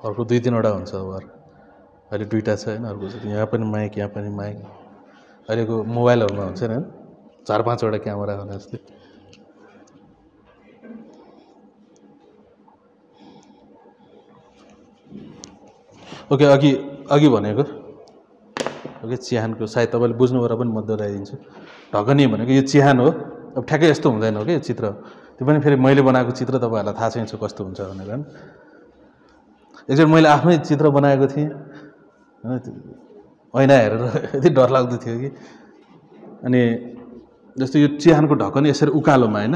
अर्को 2-3वटा हुन्छ वर अहिले 2टा छ हैन अर्को चाहिँ यहाँ पनि माइक यहाँ पनि माइक अहिलेको मोबाइलहरुमा हुन्छ नि 4-5वटा क्यामेरा भने जस्तै ओके अघि भनेको ओके चिहानको सायद तपाईले बुझ्नु भएर पनि म दोहोऱ्याइदिन्छु ढकनी भनेको यो चिहान हो अब ठ्याक्कै यस्तो हुँदैन हो के चित्र त्यो पनि फेरि मैले बनाएको चित्र तपाईहरुलाई थाहा छैन कस्तो हुन्छ भनेर हैन एकचोटि मैले आफ्नै चित्र बनाएको थिएँ हैन ऐना हेरेर यति डरलाग्दो थियो कि अनि जस्तो यो चिहानको ढकनी यसरी उकालोमा हैन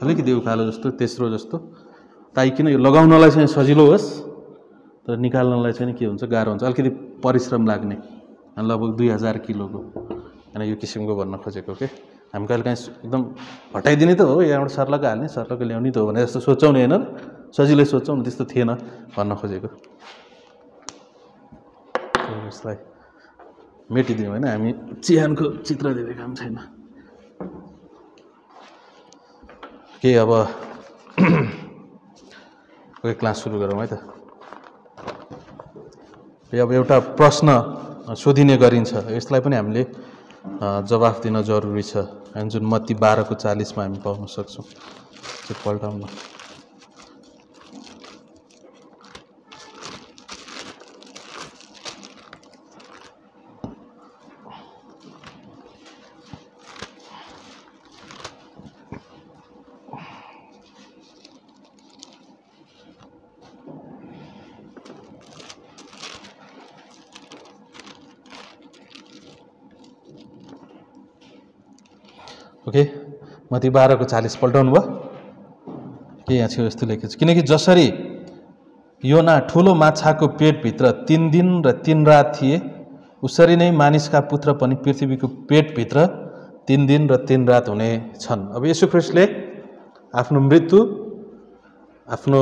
अलिकति उकालो जस्तो तेस्रो जस्तो ताइकिन यो लगाउनलाई चाहिँ सजिलो होस् तर निकाल्नलाई चाहिँ के हुन्छ गाह्रो हुन्छ अलिकति परिश्रम लाग्ने लगभग 2000 किलोको हैन यो किसिमको भन्न खोजेको के हामी कहिलेकाहीँ एकदम हटाइदिने त हो यहाँबाट सर्लक्क हाल्ने सर्लक्क ल्याउने त हो भने जस्तो सोचौँ नि हैन सजिलै सोचौँ त्यस्तो थिएन भन्न खोजेको यसलाई मेटिदियौँ हैन हामी चिहानको चित्र दिने काम छैन के अब ओके क्लास सुरु गरौँ है त अब एउटा प्रश्न सोधिने गरिन्छ यसलाई पनि हामीले जवाफ दिन जरुरी छ अनि जुन मत्ती 12:40 मा हामी पाउन सक्छौं त्यो पल्टाउन ओके मत्ती 12:40 पल्टाउनु भयो के यहाँ छ यस्तो लेखेको छ किनकि जसरी योना ठूलो माछाको पेटभित्र 3 दिन र 3 रात थिए उसरी नै मानिसका पुत्र पनि पृथ्वीको पेटभित्र 3 दिन र 3 रात हुने छन्। अब येशू ख्रीष्टले आफ्नो मृत्यु आफ्नो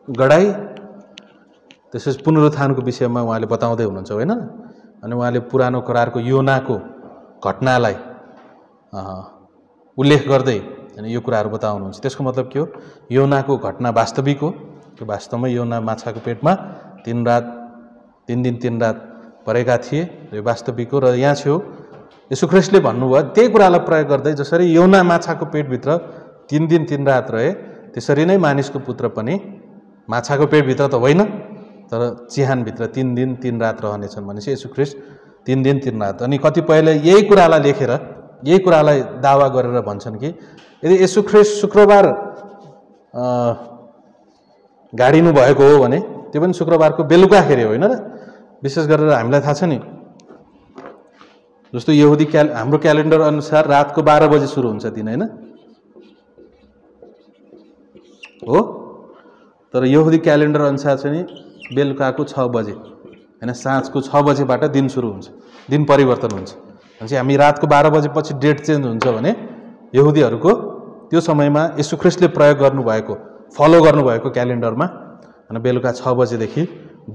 गडाई त्यसपछि पुनरुत्थानको विषयमा उहाँले बताउँदै हुनुहुन्छ हैन अनि उहाँले पुरानो करारको योनाको घटनालाई उल्लेख गर्दै अनि यो कुराहरु बताउनुहुन्छ त्यसको मतलब के हो योनाको घटना वास्तविक हो त्यो वास्तवमै योना माछाको पेटमा 3 दिन 3 रात परेका थिए यो वास्तविक हो र यहाँ छौ येशू ख्रीष्टले भन्नुभयो त्यही कुरालाई प्रयोग गर्दै जसरी योना माछाको पेटभित्र 3 दिन 3 रात रहे त्यसरी नै मानिसको पुत्र पनि माछाको पेटभित्र त होइन तर चिहानभित्र 3 दिन 3 रात रहनेछन् भनेपछि येशू ख्रीष्ट 3 दिन 3 रात अनि कतिपयले यही कुरालाई लेखेर यही कुरालाई दावा गरेर भन्छन् कि यदि येशू ख्रीष्ट शुक्रबार गाडिनु भएको हो भने त्यो पनि शुक्रबारको बेलुकाखेरि होइन र विशेष गरेर हामीलाई थाहा छ नि जस्तो यहुदी हाम्रो क्यालेन्डर अनुसार रातको 12 बजे सुरु हुन्छ दिन हैन हो तर यहुदी क्यालेन्डर अनुसार चाहिँ बेलुकाको 6 बजे हैन साँझको 6 बजेबाट दिन सुरु हुन्छ दिन परिवर्तन हुन्छ भनेपछि हामी रातको 12 बजेपछि डेट चेन्ज हुन्छ भने यहुदीहरुको त्यो समयमा येशू ख्रीष्टले प्रयोग गर्नुभएको फलो गर्नुभएको क्यालेन्डरमा अनि बेलुका 6 बजेदेखि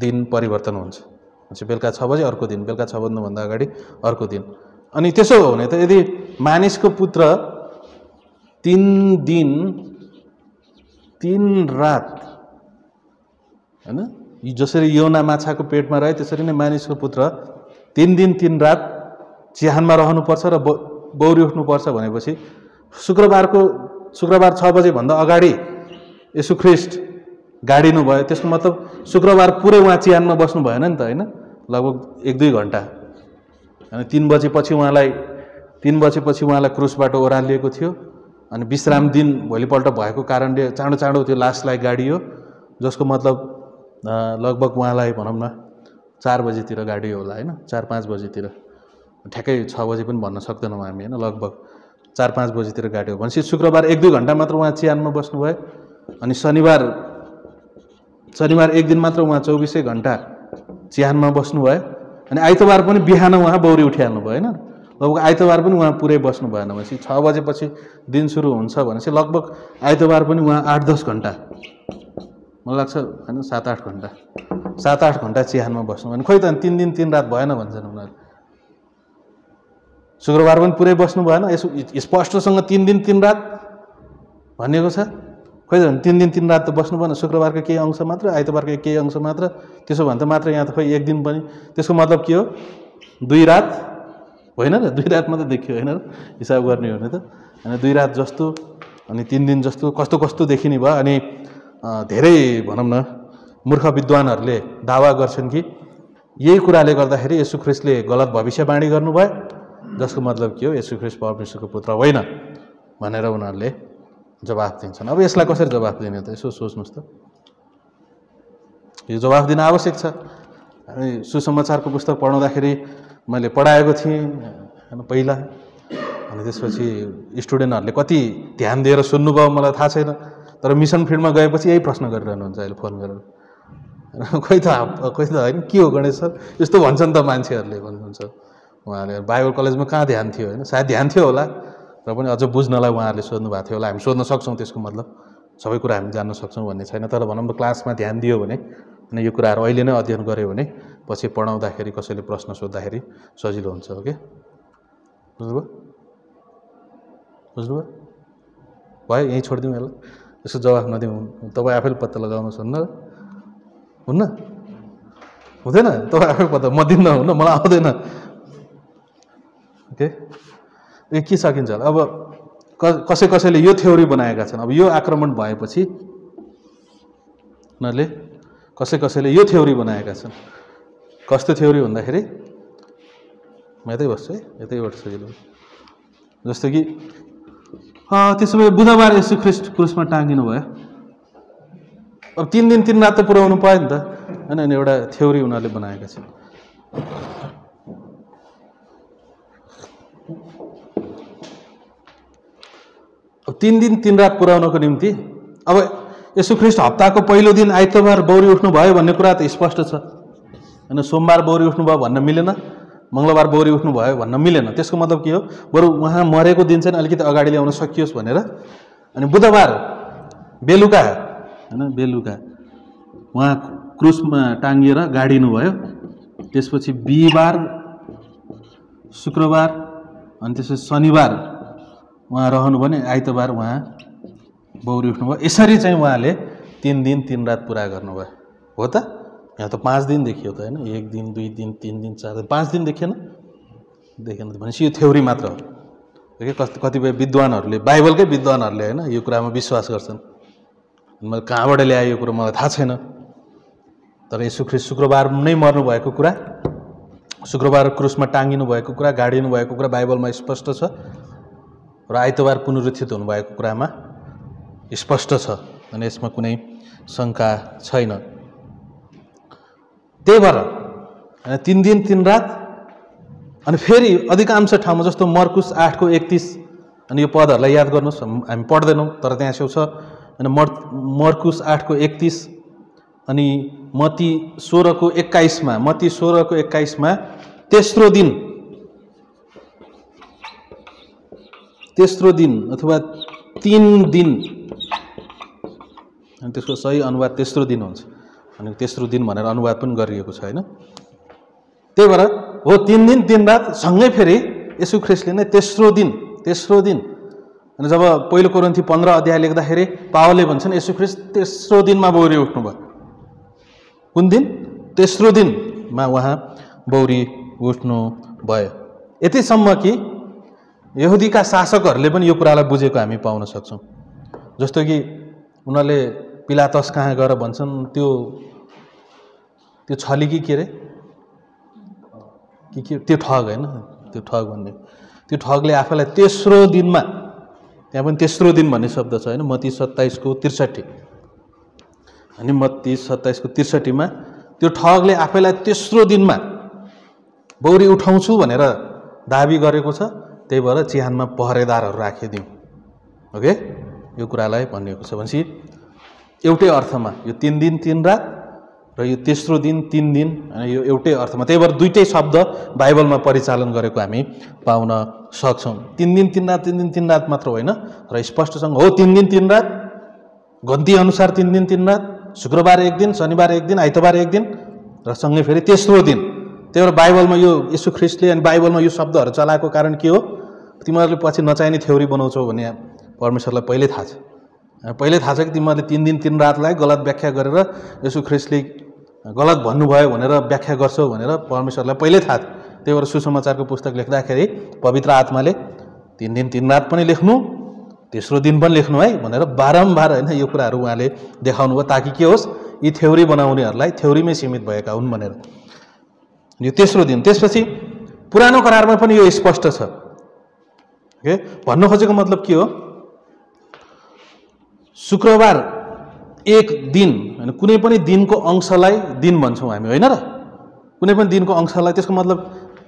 दिन परिवर्तन हुन्छ भनेपछि बेलुका 6 बजे अर्को दिन बेलुका 6 बज्नु भन्दा अगाडि अर्को दिन अनि त्यसो हो भने त यदि मानिसको पुत्र 3 दिन 3 रात हैन जसरी योना माछाको पेटमा रहे त्यसरी नै मानिसको पुत्र 3 दिन 3 रात चिहानमा रहनुपर्छ र बौरी उठ्नुपर्छ भनेपछि शुक्रबार 6 बजे भन्दा अगाडि येशू ख्रीष्ट गाडिनु भयो त्यसको मतलब शुक्रबार पुरै उहाँ चिहानमा बस्नु भएन नि त हैन लगभग 1-2 घण्टा अनि 3 बजेपछि उहाँलाई क्रुसबाट ओह्रालिएको थियो अनि विश्राम दिन भोलिपल्ट भएको कारणले चाँडो त्यो लासलाई गाडियो जसको मतलब लगभग उहाँलाई भनौं न 4 बजेतिर गाडियो होला हैन 4-5 बजेतिर ठ्याक्कै 6 बजे पनि भन्न सक्दैनौं हामी हैन लगभग 4-5 बजेतिर गाडियो भनेपछि शुक्रबार 1-2 घण्टा मात्र उहाँ चिहानमा बस्नु भयो अनि शनिबार 1 दिन मात्र उहाँ 24 घण्टा चिहानमा बस्नु भयो अनि आइतबार पनि बिहान उहाँ बौरी उठिहाल्नु भयो हैन लगभग आइतबार पनि उहाँ पुरै बस्नु भएन भनेपछि 6 बजेपछि दिन सुरु हुन्छ भनेपछि लगभग आइतबार पनि उहाँ 8-10 घण्टा मलाई लाग्छ हैन 7-8 घण्टा 7-8 घण्टा चिहानमा बस्नु भने खोइ त 3 दिन 3 रात भएन भन्छन् उनीहरु शुक्रबार पनि पुरै बस्नु भएन यसो स्पष्टसँग 3 दिन 3 रात भनेको छ खोइ त 3 दिन 3 रात त बस्नु पर्ने, शुक्रबारको केही अंश मात्र, आइतबारको केही अंश मात्र, त्यसो भने त मात्र यहाँ त खोइ 1 दिन पनि। त्यसको मतलब के हो? 2 रात होइन र, 2 रात मात्रै देखियो होइन र, हिसाब गर्ने हो भने त। अनि 2 रात जस्तो अनि 3 दिन जस्तो कस्तो कस्तो देखिने भयो। अनि धेरै भनौँ न मूर्ख विद्वानहरूले दावा गर्छन् कि यही कुराले गर्दाखेरि येशू ख्रीष्टले गलत भविष्यवाणी गर्नुभयो, जसको मतलब के हो? येशू ख्रीष्ट परमेश्वरको पुत्र होइन भनेर उनीहरूले जवाफ दिन्छन्। अब यसलाई कसरी जवाफ दिने त? यसो सोच्नुहोस् त। यो जवाफ दिन आवश्यक छ। अनि सुसमाचारको पुस्तक पढाउँदाखेरि मैले पढाएको थिएँ होइन पहिला, अनि त्यसपछि स्टुडेन्टहरूले कति ध्यान दिएर सुन्नुभयो मलाई थाहा छैन, तर मिसन फिल्डमा गएपछि यही प्रश्न गरिरहनुहुन्छ अहिले फोन गरेर। खोइ त होइन, के हो गणेश सर यस्तो भन्छन् त मान्छेहरूले भन्नुहुन्छ। उहाँहरूले बाइबल कलेजमा कहाँ ध्यान थियो होइन, सायद ध्यान थियो होला, र पनि अझ बुझ्नलाई उहाँहरूले सोध्नु भएको थियो होला। हामी सोध्न सक्छौँ, त्यसको मतलब सबै कुरा हामी जान्न सक्छौँ भन्ने छैन, तर भनौँ न क्लासमा ध्यान दियो भने अनि यो कुराहरू अहिले नै अध्ययन गऱ्यो भने पछि पढाउँदाखेरि कसैले प्रश्न सोद्धाखेरि सजिलो हुन्छ। ओके, बुझ्नुभयो? बुझ्नुभयो? भयो, यहीँ छोडिदिउँ यसलाई, यसको जवाफ नदिउँ, तपाईँ आफैले पत्ता लगाउनुहोस्। हुन्न हुन्न हुँदैन, तपाईँ आफै पत्ता, म दिन्न, हुन्न मलाई आउँदैन। ओके, यो के सकिन्छ होला? अब कसैले यो थ्योरी बनाएका छन्। अब यो आक्रमण भएपछि उनीहरूले कसैले यो थ्योरी बनाएका छन्। कस्तो थ्योरी भन्दाखेरि, म यतै बस्छु है, यतैबाट सजिलो। जस्तो कि त्यसो भए बुधबार येशू ख्रीष्ट क्रुसमा टाँगिनु भयो, अब 3 दिन 3 रात त पुर्याउनु पायो नि त होइन। अनि एउटा थ्योरी उनीहरूले बनाएका छन्। अब 3 दिन 3 रात पुर्याउनको निम्ति अब येशू ख्रीष्ट हप्ताको पहिलो दिन आइतबार बौरी उठ्नु भयो भन्ने कुरा त स्पष्ट छ होइन। सोमबार बौरी उठ्नु भयो भन्न मिलेन, मङ्गलबार बौरी उठ्नु भयो भन्न मिलेन। त्यसको मतलब के हो? बरु उहाँ मरेको दिन चाहिँ अलिकति अगाडि ल्याउन सकियोस् भनेर। अनि बुधबार बेलुका होइन, बेलुका उहाँ क्रुसमा टाँगिएर गाडिनु भयो। त्यसपछि बिहिबार, शुक्रबार, अनि त्यसपछि शनिबार उहाँ रहनु भने आइतबार उहाँ बौरी उठ्नुभयो। यसरी चाहिँ उहाँले 3 दिन 3 रात पुरा गर्नुभयो। हो त? यहाँ त 5 दिन देखियो त होइन, 1 दिन 2 दिन 3 दिन 4 दिन 5 दिन देखिएन त। भनेपछि यो थ्योरी मात्र हो। कतिपय विद्वानहरूले, बाइबलकै विद्वानहरूले होइन यो कुरामा विश्वास गर्छन्। मैले कहाँबाट ल्याएँ यो कुरो मलाई थाहा छैन, तर येशू ख्रीष्ट शुक्रबार नै मर्नु भएको कुरा, शुक्रबार क्रुसमा टाँगिनु भएको कुरा, गाडिनु भएको कुरा बाइबलमा स्पष्ट छ, र आइतबार पुनरुत्थित हुनुभएको कुरामा स्पष्ट छ। अनि यसमा कुनै शङ्का छैन। त्यही भएर 3 दिन 3 रात। अनि फेरि अधिकांश ठाउँमा जस्तो मर्कुस 8 को 31, अनि यो पदहरूलाई याद गर्नुहोस्, हामी पढ्दैनौँ तर त्यहाँ छेउ छ। अनि मर्कुस 8 को 31 अनि मत्ती 16 को 21 मा, मत्ती 16 को 21 मा तेस्रो दिन अथवा 3 दिन, अनि त्यसको सही अनुवाद तेस्रो दिन हुन्छ। अनि तेस्रो दिन भनेर अनुवाद पनि गरिएको छ होइन। त्यही भएर हो 3 दिन 3 रात सँगै फेरि येशू ख्रीष्टले नै तेस्रो दिन। अनि जब पहिलो कोरिन्थी 15 अध्याय लेख्दाखेरि पावलले भन्छन् येशू ख्रीष्ट तेस्रो दिनमा बौरी उठ्नुभयो। कुन दिन? तेस्रो दिनमा उहाँ बौरी उठ्नु भयो। यतिसम्म कि यहुदीका शासकहरूले पनि यो कुरालाई बुझेको हामी पाउन सक्छौँ। जस्तो कि उनीहरूले पिलातस कहाँ गएर भन्छन्, त्यो छली कि के अरे त्यो ठग होइन, त्यो ठग भन्ने, त्यो ठगले आफैलाई तेस्रो दिनमा, त्यहाँ पनि तेस्रो दिन भन्ने शब्द छ होइन, मत्ती 27 को 63। अनि मत्ती 27 को 63 मा त्यो ठगले आफैलाई तेस्रो दिनमा बौरी उठाउँछु भनेर दाबी गरेको छ। त्यही भएर चिहानमा पहरेदारहरू राखिदिउँ। ओके, यो कुरालाई भनिएको छ। भनेपछि एउटै अर्थमा यो 3 दिन 3 रात र यो तेस्रो दिन 3 दिन, यो एउटै अर्थमा, त्यही भएर दुईटै शब्द बाइबलमा परिचालन गरेको हामी पाउन सक्छौँ। 3 दिन 3 रात, 3 दिन 3 रात मात्र होइन, र स्पष्टसँग हो 3 दिन 3 रात, गन्ती अनुसार 3 दिन 3 रात, शुक्रबार 1 दिन, शनिबार 1 दिन, आइतबार 1 दिन, र सँगै फेरि तेस्रो दिन। त्यही भएर बाइबलमा यो येशू ख्रीष्टले अनि बाइबलमा यो शब्दहरू चलाएको कारण के हो? तिमीहरूले पछि नचाहिने थ्योरी बनाउँछौ भने परमेश्वरलाई पहिल्यै थाहा छ पहिल्यै थाहा छ कि तिमीहरूले 3 दिन 3 रातलाई गलत व्याख्या गरेर येशू ख्रीष्टले गलत भन्नुभयो भनेर व्याख्या गर्छौ भनेर परमेश्वरलाई पहिल्यै थाहा थियो। त्यही भएर सुसमाचारको पुस्तक लेख्दाखेरि पवित्र आत्माले 3 दिन 3 रात पनि लेख्नु, तेस्रो दिन पनि लेख्नु है भनेर बारम्बार होइन यो कुराहरू उहाँले देखाउनु भयो, ताकि के होस् यी थ्योरी बनाउनेहरूलाई थ्योरीमै सीमित भएका हुन् भनेर। यो तेस्रो दिन। त्यसपछि पुरानो करारमा पनि यो स्पष्ट छ। ओके, भन्नु खोजेको मतलब के हो? शुक्रबार एक दिन होइन, कुनै पनि दिनको अंशलाई दिन भन्छौँ हामी, होइन र? कुनै पनि दिनको अंशलाई, त्यसको मतलब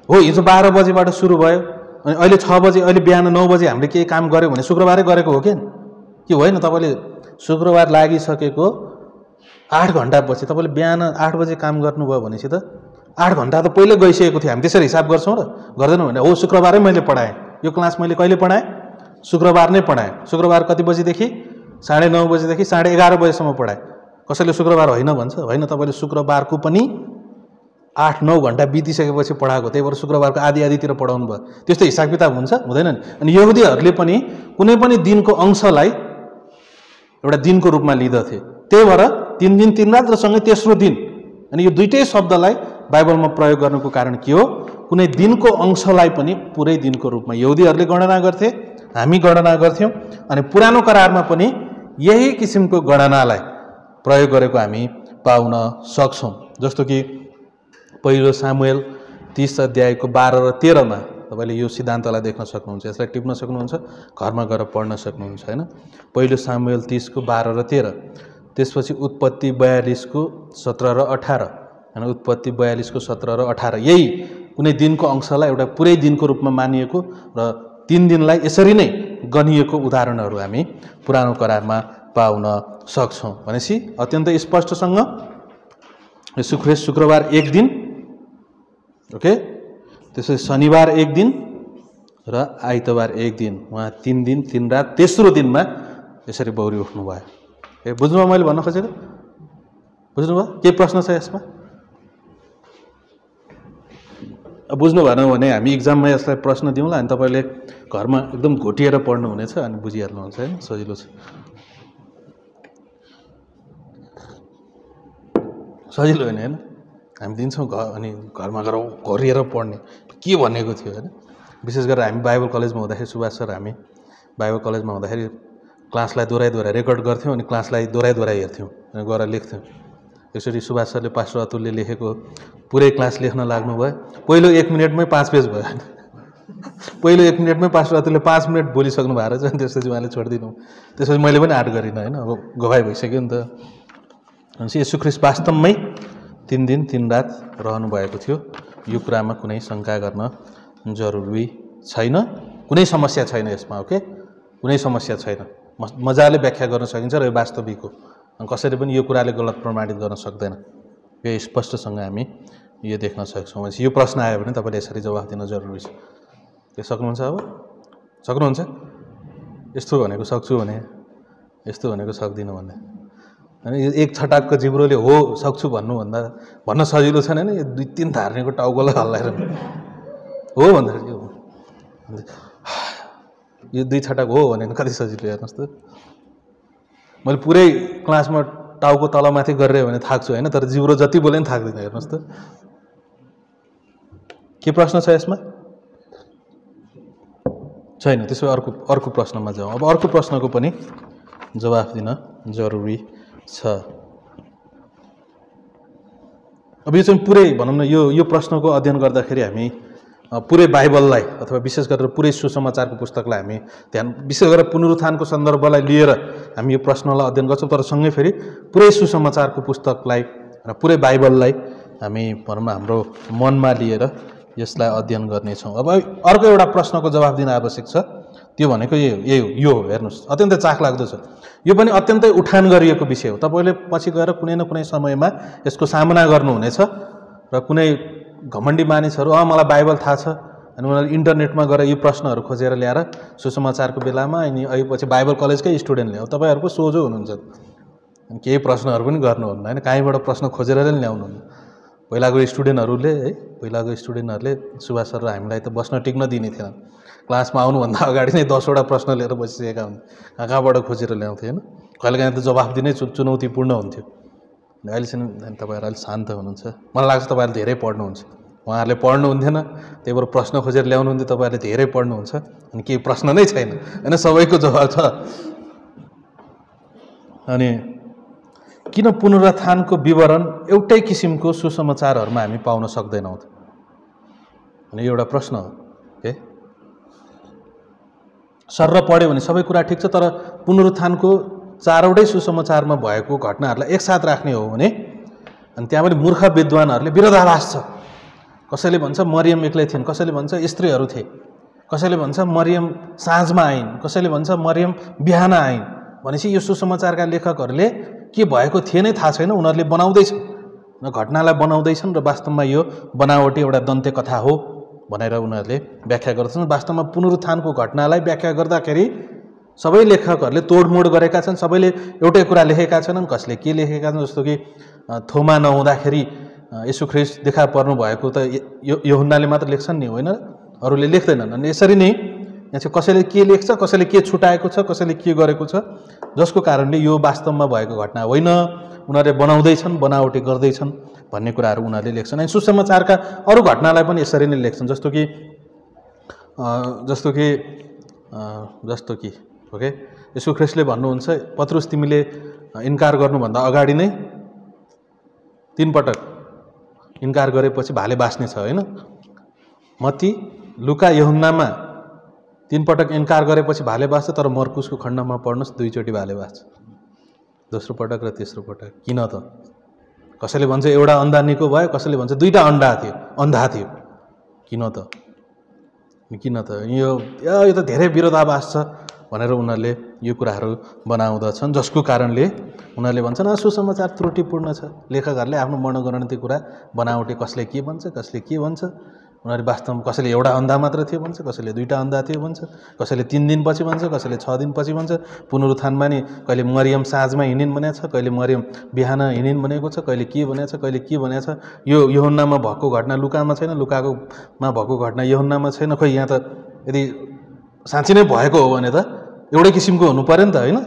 हो हिजो 12 बजेबाट सुरु भयो अनि अहिले 6 बजे, अहिले बिहान 9 बजे हामीले केही काम गर्यो भने शुक्रबारै गरेको हो कि होइन? तपाईँले शुक्रबार लागिसकेको 8 घन्टापछि तपाईँले बिहान 8 बजे काम गर्नुभयो भनेपछि त 8 घन्टा त पहिल्यै गइसकेको थियो। हामी त्यसरी हिसाब गर्छौँ र गर्दैनौँ भने हो शुक्रबारै मैले पढाएँ, यो क्लास मैले कहिले पढाएँ? शुक्रबार नै पढाएँ। शुक्रबार कति बजीदेखि? 9:30 बजेदेखि 11:30 बजेसम्म पढाएँ। कसैले शुक्रबार होइन भन्छ? होइन, तपाईँले शुक्रबारको पनि 8-9 घन्टा बितिसकेपछि पढाएको, त्यही भएर शुक्रबारको आधी पढाउनु भयो। त्यस्तो हिसाब किताब हुन्छ? हुँदैन नि। अनि यहुदीहरूले पनि कुनै पनि दिनको अंशलाई एउटा दिनको रूपमा लिँदथे। त्यही भएर 3 दिन 3 रात र सँगै तेस्रो दिन, अनि यो दुईटै शब्दलाई बाइबलमा प्रयोग गर्नुको कारण के हो? कुनै दिनको अंशलाई पनि पुरै दिनको रूपमा यहुदीहरूले गणना गर्थे, हामी गणना गर्थ्यौँ। अनि पुरानो करारमा पनि यही किसिमको गणनालाई प्रयोग गरेको हामी पाउन सक्छौँ। जस्तो कि पहिलो सामुएल 30 अध्यायको 12 र 13 मा तपाईँले यो सिद्धान्तलाई देख्न सक्नुहुन्छ। यसलाई टिप्न सक्नुहुन्छ, घरमा गएर पढ्न सक्नुहुन्छ होइन। पहिलो सामुएल 30 को 12 र 13, त्यसपछि उत्पत्ति 42 को 17 र 18 होइन। उत्पत्ति 42 को 17 र 18 यही कुनै दिनको अंशलाई एउटा पुरै दिनको रूपमा मानिएको र 3 दिनलाई यसरी नै गनिएको उदाहरणहरू हामी पुरानो करारमा पाउन सक्छौँ। भनेपछि अत्यन्तै स्पष्टसँग येशू ख्रीष्ट शुक्रबार एक दिन, ओके, त्यसपछि शनिबार एक दिन र आइतबार एक दिन, उहाँ 3 दिन 3 रात तेस्रो दिनमा यसरी बौरी उठ्नुभयो। ए बुझ्नुभयो मैले भन्न खोजेको? बुझ्नुभयो? के प्रश्न छ यसमा? बुझ्नु भएन भने हामी इक्जाममा यसलाई प्रश्न दिउँला, अनि तपाईँले घरमा एकदम घोटिएर पढ्नुहुनेछ अनि बुझिहाल्नुहुन्छ होइन, सजिलो छ। सजिलो होइन होइन, हामी दिन्छौँ अनि घरमा गएर घोरिएर पढ्ने के भनेको थियो होइन। विशेष गरेर हामी बाइबल कलेजमा हुँदाखेरि, सुभाष सर हामी बाइबल कलेजमा हुँदाखेरि क्लासलाई दोहोऱ्याइ रेकर्ड गर्थ्यौँ अनि क्लासलाई दोहोऱ्याइ हेर्थ्यौँ अनि गएर लेख्थ्यौँ। यसरी सुभाष सरले पास्टर अतुलले लेखेको पुरै क्लास लेख्न लाग्नुभयो। पहिलो 1 मिनटमै 5 पेज भयो। पहिलो 1 मिनटमै पास्टर अतुलले 5 मिनट बोलिसक्नु भएको रहेछ। त्यसपछि उहाँले छोडिदिनु, त्यसपछि मैले पनि आँट गरिनँ होइन, अब गवाई भइसक्यो नि त। भनेपछि येशू ख्रीष्ट वास्तवमै 3 दिन 3 रात रहनु भएको थियो। यो कुरामा कुनै शङ्का गर्न जरुरी छैन, कुनै समस्या छैन यसमा। ओके, कुनै समस्या छैन, मजाले व्याख्या गर्न सकिन्छ र यो वास्तविक हो। कसैले पनि यो कुराले गलत प्रमाणित गर्न सक्दैन। यो स्पष्टसँग हामी यो देख्न सक्छौँ। भनेपछि यो प्रश्न आयो भने तपाईँले यसरी जवाफ दिन जरुरी छ। के सक्नुहुन्छ? अब सक्नुहुन्छ? यस्तो भनेको सक्छु भने, यस्तो भनेको सक्दिनँ भन्ने होइन। यो एक छटाकको जिब्रोले हो सक्छु भन्नुभन्दा भन्न सजिलो छैन नि, यो 2-3 धार्नेको टाउकोलाई हल्लाएर हो भन्दाखेरि यो 2 छटाक हो भने कति सजिलो हेर्नुहोस् त। मैले पुरै क्लासमा टाउको तलमाथि गरेँ भने थाक्छु होइन, तर जिब्रो जति बोले पनि थाक्दिनँ। हेर्नुहोस् त, के प्रश्न छ यसमा? छैन। त्यसो अर्को प्रश्नमा जाउँ। अब अर्को प्रश्नको पनि जवाफ दिन जरुरी छ। अब यो चाहिँ पुरै भनौँ न, यो प्रश्नको अध्ययन गर्दाखेरि हामी पुरै बाइबललाई अथवा विशेष गरेर पुरै सुसमाचारको पुस्तकलाई हामी विशेष गरेर पुनरुत्थानको सन्दर्भलाई लिएर हामी यो प्रश्नलाई अध्ययन गर्छौँ। तर सँगै फेरि पुरै सुसमाचारको पुस्तकलाई र पुरै बाइबललाई हामी भनौँ न हाम्रो मनमा लिएर यसलाई अध्ययन गर्नेछौँ। अब अर्को एउटा प्रश्नको जवाफ दिन आवश्यक छ, त्यो भनेको यो हो। हेर्नुहोस्, अत्यन्तै चाखलाग्दो छ। यो पनि अत्यन्तै उठान गरिएको विषय हो। तपाईँले पछि गएर कुनै न कुनै समयमा यसको सामना गर्नुहुनेछ र कुनै घमण्डी मानिसहरू मलाई बाइबल थाहा छ अनि उनीहरूले इन्टरनेटमा गएर यी प्रश्नहरू खोजेर ल्याएर सुसमाचारको बेलामा अनि अहिले बाइबल कलेजकै स्टुडेन्टले हो, तपाईँहरू पो सोझो हुनुहुन्छ, केही प्रश्नहरू पनि गर्नुहुन्न होइन, कहीँबाट प्रश्न खोजेर ल्याउनुहुन्न पहिलाको स्टुडेन्टहरूले है पहिलाको स्टुडेन्टहरूले सुभाष सर र हामीलाई त बस्न टिक्न दिने थिएन। क्लासमा आउनुभन्दा अगाडि नै 10वटा प्रश्न लिएर बसिसकेका हुन्थे, कहाँबाट खोजेर ल्याउँथे होइन। कहिलेकाहीँ त जवाफ दिनै चुनौतीपूर्ण हुन्थ्यो। अहिलेसम्म तपाईँहरू अलिक शान्त हुनुहुन्छ, मलाई लाग्छ तपाईँहरूले धेरै पढ्नुहुन्छ। उहाँहरूले पढ्नुहुन्थेन, त्यही भएर प्रश्न खोजेर ल्याउनुहुन्थ्यो, तपाईँहरूले धेरै पढ्नुहुन्छ अनि केही प्रश्न नै छैन होइन, सबैको जवाब छ। अनि किन पुनरुत्थानको विवरण एउटै किसिमको सुसमाचारहरूमा हामी पाउन सक्दैनौँ त? अनि एउटा प्रश्न हो के सर र पढ्यो भने सबै कुरा ठिक छ, तर पुनरुत्थानको 4वटै सुसमाचारमा भएको घटनाहरूलाई एकसाथ राख्ने हो भने अनि त्यहाँ पनि मूर्ख विद्वानहरूले विरोधाभास छ। कसैले भन्छ मरियम एक्लै थिइन्, कसैले भन्छ स्त्रीहरू थिए, कसैले भन्छ मरियम साँझमा आइन्, कसैले भन्छ मरियम बिहान आइन्। भनेपछि यो सुसमाचारका लेखकहरूले के भएको थिए नै थाहा छैन, उनीहरूले बनाउँदैछन्, घटनालाई बनाउँदैछन् र वास्तवमा यो बनावटी एउटा दन्त्य कथा हो भनेर उनीहरूले व्याख्या गर्दछन्। वास्तवमा पुनरुत्थानको घटनालाई व्याख्या गर्दाखेरि सबै लेखकहरूले तोडमोड गरेका छन्, सबैले एउटै कुरा लेखेका छैनन्। कसले के लेखेका छन्, जस्तो कि थोमा नहुँदाखेरि येशू ख्रीष्ट देखा पर्नु भएको त यूहन्नाले मात्र लेख्छन् नि, होइन, अरूले लेख्दैनन्। अनि यसरी नै यहाँ चाहिँ कसैले के लेख्छ, कसैले के छुटाएको छ, कसैले के गरेको छ, जसको कारणले यो वास्तवमा भएको घटना होइन, उनीहरूले बनाउँदैछन्, बनावटी गर्दैछन् भन्ने कुराहरू उनीहरूले लेख्छन्। अनि सुसमाचारका अरू घटनालाई पनि यसरी नै लेख्छन्, जस्तो कि ओके येशू ख्रीष्टले भन्नुहुन्छ पत्रुस तिमीले इन्कार गर्नुभन्दा अगाडि नै 3 पटक इन्कार गरेपछि भाले बास्ने छ होइन। मत्ती, लुका, यूहन्नामा 3 पटक इन्कार गरेपछि भाले बास्छ, तर मर्कुसको खण्डमा पढ्नुहोस् 2 चोटि भाले बास्छ, दोस्रो पटक र तेस्रो पटक। किन त? कसैले भन्छ एउटा अन्धा निको भयो, कसैले भन्छ 2टा अन्धा थियो। किन त? यो त धेरै विरोधाभास छ भनेर उनीहरूले यो कुराहरू बनाउँदछन्, जसको कारणले उनीहरूले भन्छन् सुसमाचार त्रुटिपूर्ण छ। लेखकहरूले आफ्नो मनोगणन्ती कुरा बनावटी कसले के भन्छ, कसले के भन्छ, उनीहरू वास्तवमा कसैले एउटा अन्धा मात्र थियो भन्छ, कसैले 2टा अन्धा थियो भन्छ, कसैले 3 दिनपछि भन्छ, कसैले 6 दिनपछि भन्छ। पुनरुत्थानमा नि कहिले मरियम साँझमा हिँडिन् भनेको छ, कहिले मरियम बिहान हिँडिन् भनेको छ, कहिले के भनेको छ, कहिले के भनेको छ। यो यूहन्नामा भएको घटना लुकामा छैन, लुकामा भएको घटना यूहन्नामा छैन। खोइ यहाँ त यदि साँच्चै नै भएको हो भने त एउटै किसिमको हुनु पर्यो नि त होइन।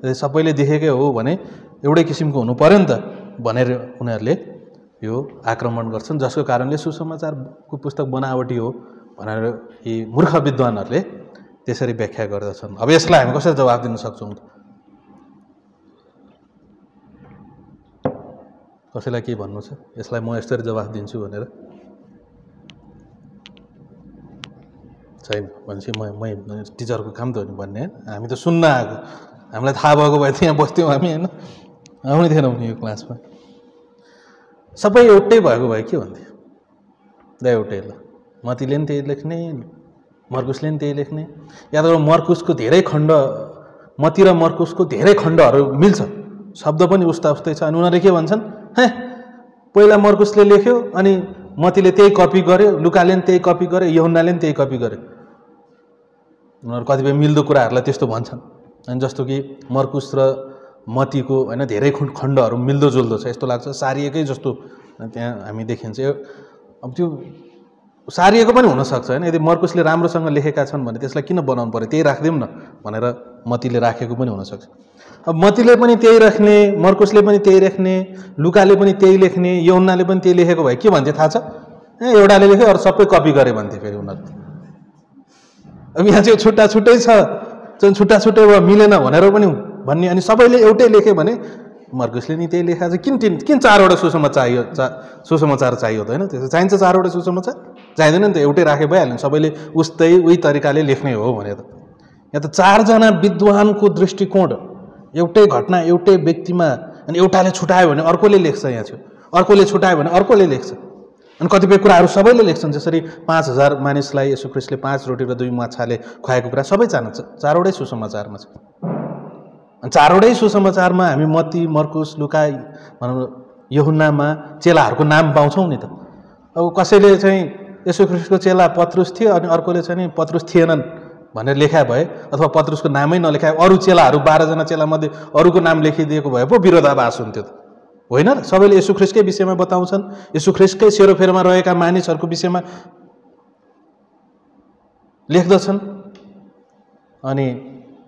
यदि सबैले देखेकै हो भने एउटै किसिमको हुनु पर्यो नि त भनेर उनीहरूले यो आक्रमण गर्छन्, जसको कारणले सुसमाचारको पुस्तक बनावटी हो भनेर यी मूर्ख विद्वानहरूले त्यसरी व्याख्या गर्दछन्। अब यसलाई हामी कसरी जवाफ दिन सक्छौँ त? कसैलाई के भन्नु छ यसलाई म यसरी जवाफ दिन्छु भनेर? छैन भनेपछि म टिचरको काम त हो नि भन्ने, हामी त सुन्न आएको, हामीलाई थाहा भएको भए त यहाँ बस्थ्यौँ हामी होइन, आउने थिएनौँ नि यो क्लासमा। सबै एउटै भएको भए के भन्थ्यो? ल एउटै, ल मत्तीले पनि त्यही लेख्ने, मर्कुसले पनि त्यही लेख्ने। या त मर्कुसको धेरै खण्ड, मत्ती र मर्कुसको धेरै खण्डहरू मिल्छ, शब्द पनि उस्ता उस्तै छ। अनि उनीहरूले के भन्छन्, हे पहिला मर्कुसले लेख्यो अनि मत्तीले त्यही कपी गर्यो, लुकाले पनि त्यही कपी गर्यो, यूहन्नाले पनि त्यही कपी गर्यो। उनीहरू कतिपय मिल्दो कुराहरूलाई त्यस्तो भन्छन्। अनि जस्तो कि मर्कुस र मत्तीको होइन धेरै खण्डहरू मिल्दोजुल्दो छ, यस्तो लाग्छ सारिएकै जस्तो त्यहाँ हामी देखिन्छ। अब त्यो सारिएको पनि हुनसक्छ होइन, यदि मर्कुसले राम्रोसँग लेखेका छन् भने त्यसलाई किन बनाउनु पर्यो, त्यही राखिदिउँ न भनेर मत्तीले राखेको पनि हुनसक्छ। अब मत्तीले पनि त्यही राख्ने, मर्कुसले पनि त्यही राख्ने, लुकाले पनि त्यही लेख्ने, यूहन्नाले पनि त्यही लेखेको भए के भन्थे थाहा छ? एउटाले लेख्यो अरू सबै कपी गरे भन्थे फेरि उनीहरू। अब यहाँ चाहिँ छुट्टा छुट्टै छ, छुट्टा छुट्टै भयो मिलेन भनेर पनि भन्ने। अनि सबैले एउटै लेख्यो भने मर्कुसले नि त्यही लेखा चाहिँ किन 4वटा सुसमाचार चाहियो त होइन? त्यसो चाहिन्छ 4वटा सुसमाचार? चाहिँदैन नि त, एउटै राखे भइहाल्यो, सबैले उही तरिकाले लेख्ने हो भने त। यहाँ त 4 जना विद्वानको दृष्टिकोण एउटै घटना एउटै व्यक्तिमा, अनि एउटाले छुटायो भने अर्कोले लेख्छ, यहाँ छ अर्कोले छुटायो भने अर्कोले लेख्छ। अनि कतिपय कुराहरू सबैले लेख्छन्, जसरी 5000 मानिसलाई येशू ख्रीष्टले 5 रोटी र 2 माछाले खुवाएको कुरा सबै 4वटै सुसमाचारमा छ। अनि 4वटै सुसमाचारमा हामी मत्ती, मर्कुस, लुका, भनौँ यूहन्नामा चेलाहरूको नाम पाउँछौँ नि त। अब कसैले चाहिँ येशू ख्रीष्टको चेला पत्रुस थियो अनि अर्कोले चाहिँ नि पत्रुस थिएनन् भनेर लेखा भए, अथवा पत्रुसको नामै नलेखाए अरू चेलाहरू 12 जना चेलामध्ये अरूको नाम लेखिदिएको भए पो विरोधाभास हुन्थ्यो त होइन र? सबैले येशू ख्रीष्टकै विषयमा बताउँछन्, येशू ख्रीष्टकै सेरोफेरोमा रहेका मानिसहरूको विषयमा लेख्दछन्। अनि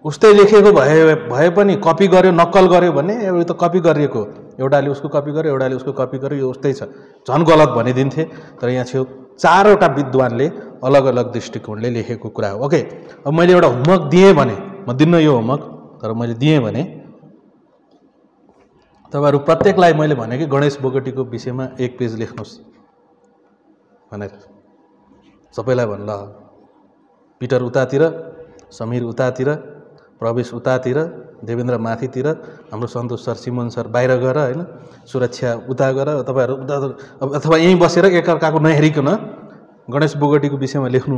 उस्तै लेखेको भए पनि कपी गर्यो, नक्कल गर्यो भने यो त कपी गरिएको, एउटाले उसको कपी गर्यो, एउटाले उसको कपी गर्यो, यो उस्तै छ, झन् गलत भनिदिन्थे। तर यहाँ छेउ 4वटा विद्वानले अलग अलग दृष्टिकोणले लेखेको कुरा हो। ओके, अब मैले एउटा होमवर्क दिएँ भने, म दिन्न यो होमवर्क, तर मैले दिएँ भने तपाईँहरू प्रत्येकलाई मैले भने कि गणेश बोगटीको विषयमा 1 पेज लेख्नुहोस् भनेर, सबैलाई भन्न। पिटर उतातिर, समीर उतातिर, प्रवेश उतातिर, देवेन्द्र माथितिर, हाम्रो सन्तोष सर, सिमन सर बाहिर गएर, होइन, सुरक्षा उता गएर, तपाईँहरू उता, अथवा यहीँ बसेर एकअर्काको नहेरिकन गणेश बोगटीको विषयमा लेख्नु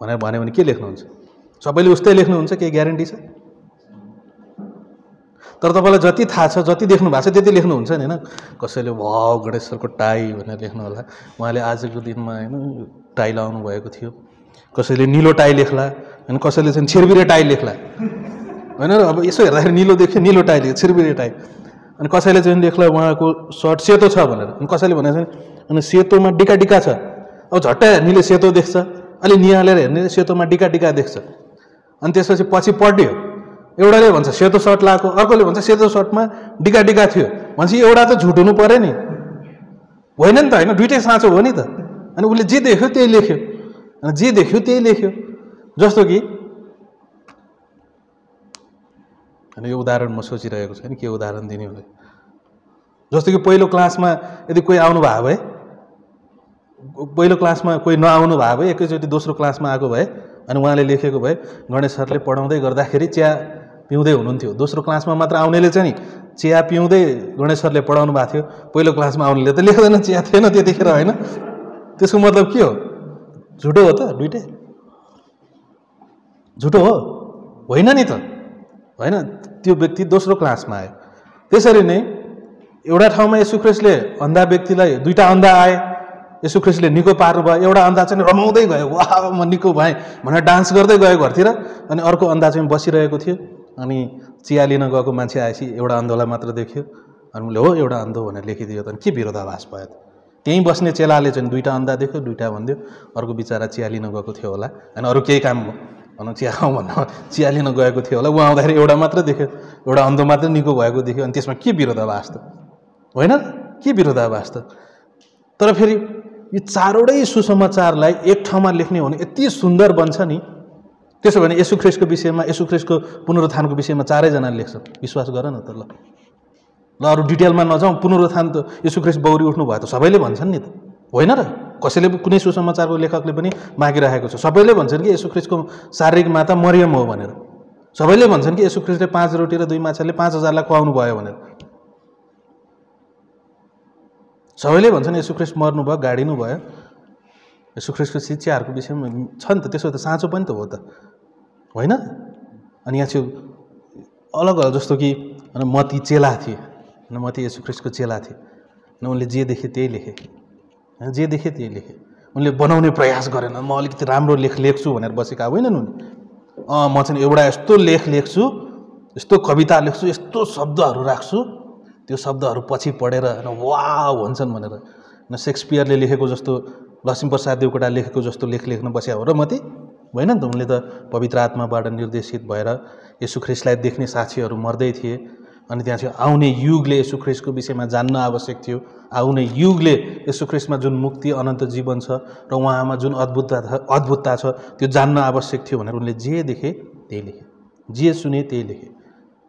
भनेर भन्यो भने के लेख्नुहुन्छ? सबैले उस्तै लेख्नुहुन्छ? केही ग्यारेन्टी छ? तर तपाईँलाई जति थाहा छ, जति देख्नु भएको छ त्यति लेख्नुहुन्छ नि, होइन? कसैले वाउ गणेश सरको टाई भनेर लेख्नु होला, उहाँले आजको दिनमा, होइन, टाई लाउनु भएको थियो। कसैले निलो टाई लेख्ला, होइन, कसैले चाहिँ छिरबिरे टाई लेख्ला, होइन र? अब यसो हेर्दाखेरि निलो देख्यो, निलो टाई लेख्यो, छिरबिरे टाई। अनि कसैले चाहिँ लेख्ला उहाँको सर्ट सेतो छ भनेर, अनि कसैले भनेको छ अनि सेतोमा डिका डिका छ। अब झट्टै हेर्नेले सेतो देख्छ, अलि निहालेर हेर्नेले सेतोमा डिका डिका देख्छ। अनि त्यसपछि पछि पढ्यो, एउटाले भन्छ सेतो सर्ट लगाएको, अर्कोले भन्छ सेतो सर्टमा डिका डिका थियो, भन्छ एउटा त झुट हुनु पऱ्यो नि, होइन नि त? होइन, दुइटै साँचो हो नि त। अनि उसले जे देख्यो त्यही लेख्यो, अनि जे देख्यो त्यही लेख्यो। जस्तो कि अनि यो उदाहरण म सोचिरहेको छु, के उदाहरण दिने हो? जस्तो कि पहिलो क्लासमा यदि कोही आउनु भएको भए, पहिलो क्लासमा कोही नआउनु भएको भए, एकैचोटि दोस्रो क्लासमा आएको भए, अनि उहाँले लेखेको भए गणेश सरले पढाउँदै गर्दाखेरि चिया पिउँदै हुनुहुन्थ्यो, दोस्रो क्लासमा मात्र आउनेले चाहिँ नि चिया पिउँदै गणेश सरले पढाउनु भएको थियो, पहिलो क्लासमा आउनेले त लेख्दैन, चिया थिएन त्यतिखेर, होइन? त्यसको मतलब के हो? झुटो हो त? दुइटै झुटो हो? होइन नि त, होइन? त्यो व्यक्ति दोस्रो क्लासमा आयो। त्यसरी नै एउटा ठाउँमा येशू ख्रीष्टले अन्धा व्यक्तिलाई, 2टा अन्धा आए, येशू ख्रीष्टले निको पार्नु भयो, एउटा अन्धा चाहिँ रमाउँदै गयो, वाह म निको भएँ भनेर डान्स गर्दै गयो घरतिर, अनि अर्को अन्धा चाहिँ बसिरहेको थियो। अनि चिया लिन गएको मान्छे आएपछि एउटा अन्धोलाई मात्र देख्यो, अनि उसले हो एउटा अन्धो भनेर लेखिदियो। त अनि के विरोधाभास भयो त? त्यहीँ बस्ने चेलाले चाहिँ 2टा अन्धा देख्यो, 2टा भनिदियो, अर्को बिचरा चिया लिन गएको थियो होला, अनि अरू केही काम भनौँ चिया खाउँ भन्नु चिया लिन गएको थियो होला, उहाँ आउँदाखेरि एउटा मात्र देख्यो, एउटा अन्धो मात्र निको भएको देख्यो, अनि त्यसमा के विरोधाभास त? होइन, के विरोधाभास त? तर फेरि यो 4वटै सुसमाचारलाई एक ठाउँमा लेख्ने हो भने यति सुन्दर बन्छ नि। त्यसो भने येशू ख्रीष्टको विषयमा, येशू ख्रीष्टको पुनरुत्थानको विषयमा 4जनाले लेख्छन्, विश्वास गर न त। ल अरू डिटेलमा नजाउँ, पुनरुत्थान त येशू ख्रीष्ट बौरी उठ्नु भयो त सबैले भन्छन् नि त, होइन र? कसैले कुनै सुसमाचारको लेखकले पनि मागिरहेको छ, सबैले भन्छन् कि येशू ख्रीष्टको शारीरिक माता मरियम हो भनेर, सबैले भन्छन् कि येशू ख्रीष्टले 5 रोटी र 2 माछाले 5000लाई खुवाउनु भयो भनेर, सबैले भन्छन् येशू ख्रीष्ट मर्नु भयो, गाडिनु भयो। येशू ख्रीष्टको शिक्षाहरूको विषयमा छ नि त, त्यसो त साँचो पनि त हो त, होइन? अनि यहाँ चाहिँ अलग अलग, जस्तो कि मती चेला थिए, मती येशू ख्रीष्टको चेला थिए, उनले जे देखे त्यही लेखे, जे देखे त्यही लेखे, उनले बनाउने प्रयास गरेन, म अलिकति राम्रो लेख्छु भनेर बसेका होइनन् उनी। म चाहिँ एउटा यस्तो लेख लेख्छु, यस्तो कविता लेख्छु, यस्तो शब्दहरू राख्छु, त्यो शब्दहरू पछि पढेर वाउ भन्छन् भनेर। सेक्सपियरले लेखेको जस्तो, लक्ष्मीप्रसाद देवकोटा लेखेको जस्तो लेख लेख्न बस्या हो र मती? होइन नि त। उनले त पवित्र आत्माबाट निर्देशित भएर येशू ख्रीष्टलाई देख्ने साक्षीहरू मर्दै थिए, अनि त्यहाँ चाहिँ आउने युगले येशू ख्रीष्टको विषयमा जान्न आवश्यक थियो। आउने युगले येशू ख्रीष्टमा जुन मुक्ति, अनन्त जीवन छ र उहाँमा जुन अद्भुतता छ त्यो जान्न आवश्यक थियो भनेर उनले जे देखे त्यही लेखे, जे सुने त्यही लेखे।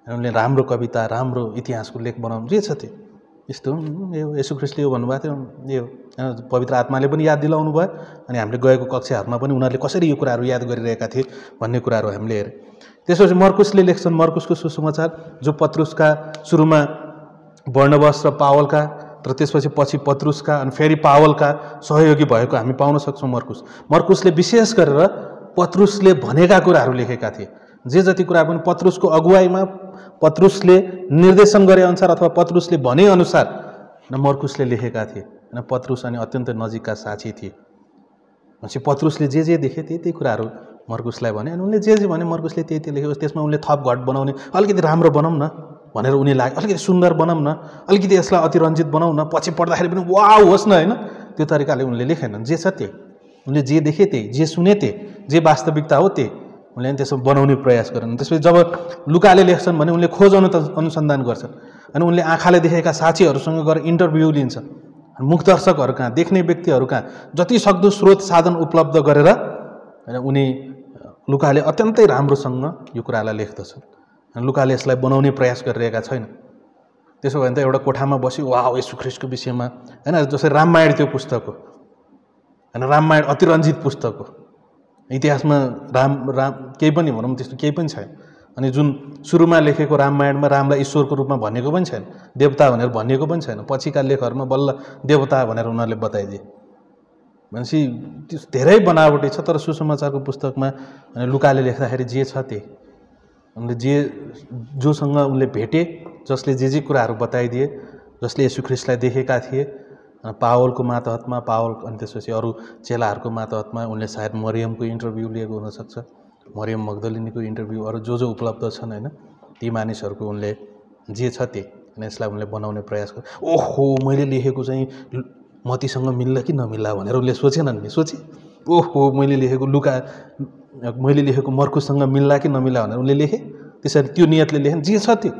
उनले राम्रो कविता, राम्रो इतिहासको लेख बनाउनु जे छ त्यो यस्तो यो येशू ख्रीष्टले यो भन्नुभएको थियो, यो पवित्र आत्माले पनि याद दिलाउनु भयो, अनि हामीले गएको कक्षाहरूमा पनि उनीहरूले कसरी यो कुराहरू याद गरिरहेका थिए भन्ने कुराहरू हामीले हेऱ्यौँ। त्यसपछि मर्कुसले लेख्छन्, मर्कुसको सुसमाचार जो पत्रुसका सुरुमा बर्नबास र पावलका, र त्यसपछि पछि पत्रुसका अनि फेरि पावलका सहयोगी भएको हामी पाउन सक्छौँ। मर्कुसले विशेष गरेर पत्रुसले भनेका कुराहरू लेखेका थिए। जे जति कुरा पनि पत्रुसको अगुवाईमा, पत्रुसले निर्देशन गरे अनुसार अथवा पत्रुसले भने अनुसार मर्कुसले लेखेका थिए। होइन, पत्रुस अनि अत्यन्त नजिकका साथी थिए। भनेपछि पत्रुसले जे देखे त्यही कुराहरू मर्कुसलाई भने, अनि उनले जे भने मर्कुसले त्यही लेख्यो। त्यसमा उनले थप घट बनाउने, अलिकति राम्रो बनाउँ न भनेर उनी लाग्यो अलिकति सुन्दर बनाऊँ न, अलिकति यसलाई अतिरञ्जित बनाऊँ न, पछि पढ्दाखेरि पनि वाउ होस् न, होइन? त्यो तरिकाले उनले लेखेनन्। जे छ त्यही, उनले जे देखे त्यही, जे सुने त्यही, जे वास्तविकता हो त्यही उनले त्यसो बनाउने प्रयास गरेनन्। त्यसपछि जब लुकाले लेख्छन् भने उनले खोज अनुसन्धान गर्छन् अनि उनले आँखाले देखेका साथीहरूसँग गएर इन्टरभ्यू लिन्छन्, मुखदर्शकहरू कहाँ, देख्ने व्यक्तिहरू कहाँ, जति सक्दो स्रोत साधन उपलब्ध गरेर होइन उनी लुकाले अत्यन्तै राम्रोसँग यो कुरालाई लेख्दछन्। लुकाले यसलाई बनाउने प्रयास गरिरहेका छैन। त्यसो भने त एउटा कोठामा बसी वाह येशू ख्रीष्टको विषयमा होइन, जसरी रामायण त्यो पुस्तक हो होइन, रामायण अतिरञ्जित पुस्तक हो, इतिहासमा राम केही पनि भनौँ त्यस्तो केही पनि छैन। अनि जुन सुरुमा लेखेको रामायणमा रामलाई ईश्वरको रूपमा भनेको पनि छैन, देवता भनेर भनिएको पनि छैन, पछिका लेखहरूमा बल्ल देवता भनेर उनीहरूले बताइदिए। भनेपछि त्यो धेरै बनावटी छ। तर सुसमाचारको पुस्तकमा लुकाले लेख्दाखेरि जे छ त्यही, उनले जोसँग उनले भेटे, जसले जे कुराहरू बताइदिए, जसले येशू ख्रीष्टलाई देखेका थिए, पावलको मातहतमा पावल अनि त्यसपछि अरू चेलाहरूको मातहतमा उनले सायद मरियमको इन्टरभ्यू लिएको हुनसक्छ, मरियम मग्दलिनीको इन्टरभ्यू, अरू जो उपलब्ध छन् होइन, ती मानिसहरूको उनले जे छ त्यही अनि यसलाई उनले बनाउने प्रयास गरे। ओहो मैले लेखेको चाहिँ मतीसँग मिल्ला कि नमिल्ला भनेर उनले सोचेनन् नि, सोचे ओहो मैले लेखेको मैले लेखेको मर्कुससँग मिल्ला कि नमिल्ला भनेर उनले लेखे। त्यसरी त्यो नियतले लेखेन, जे छ त्यो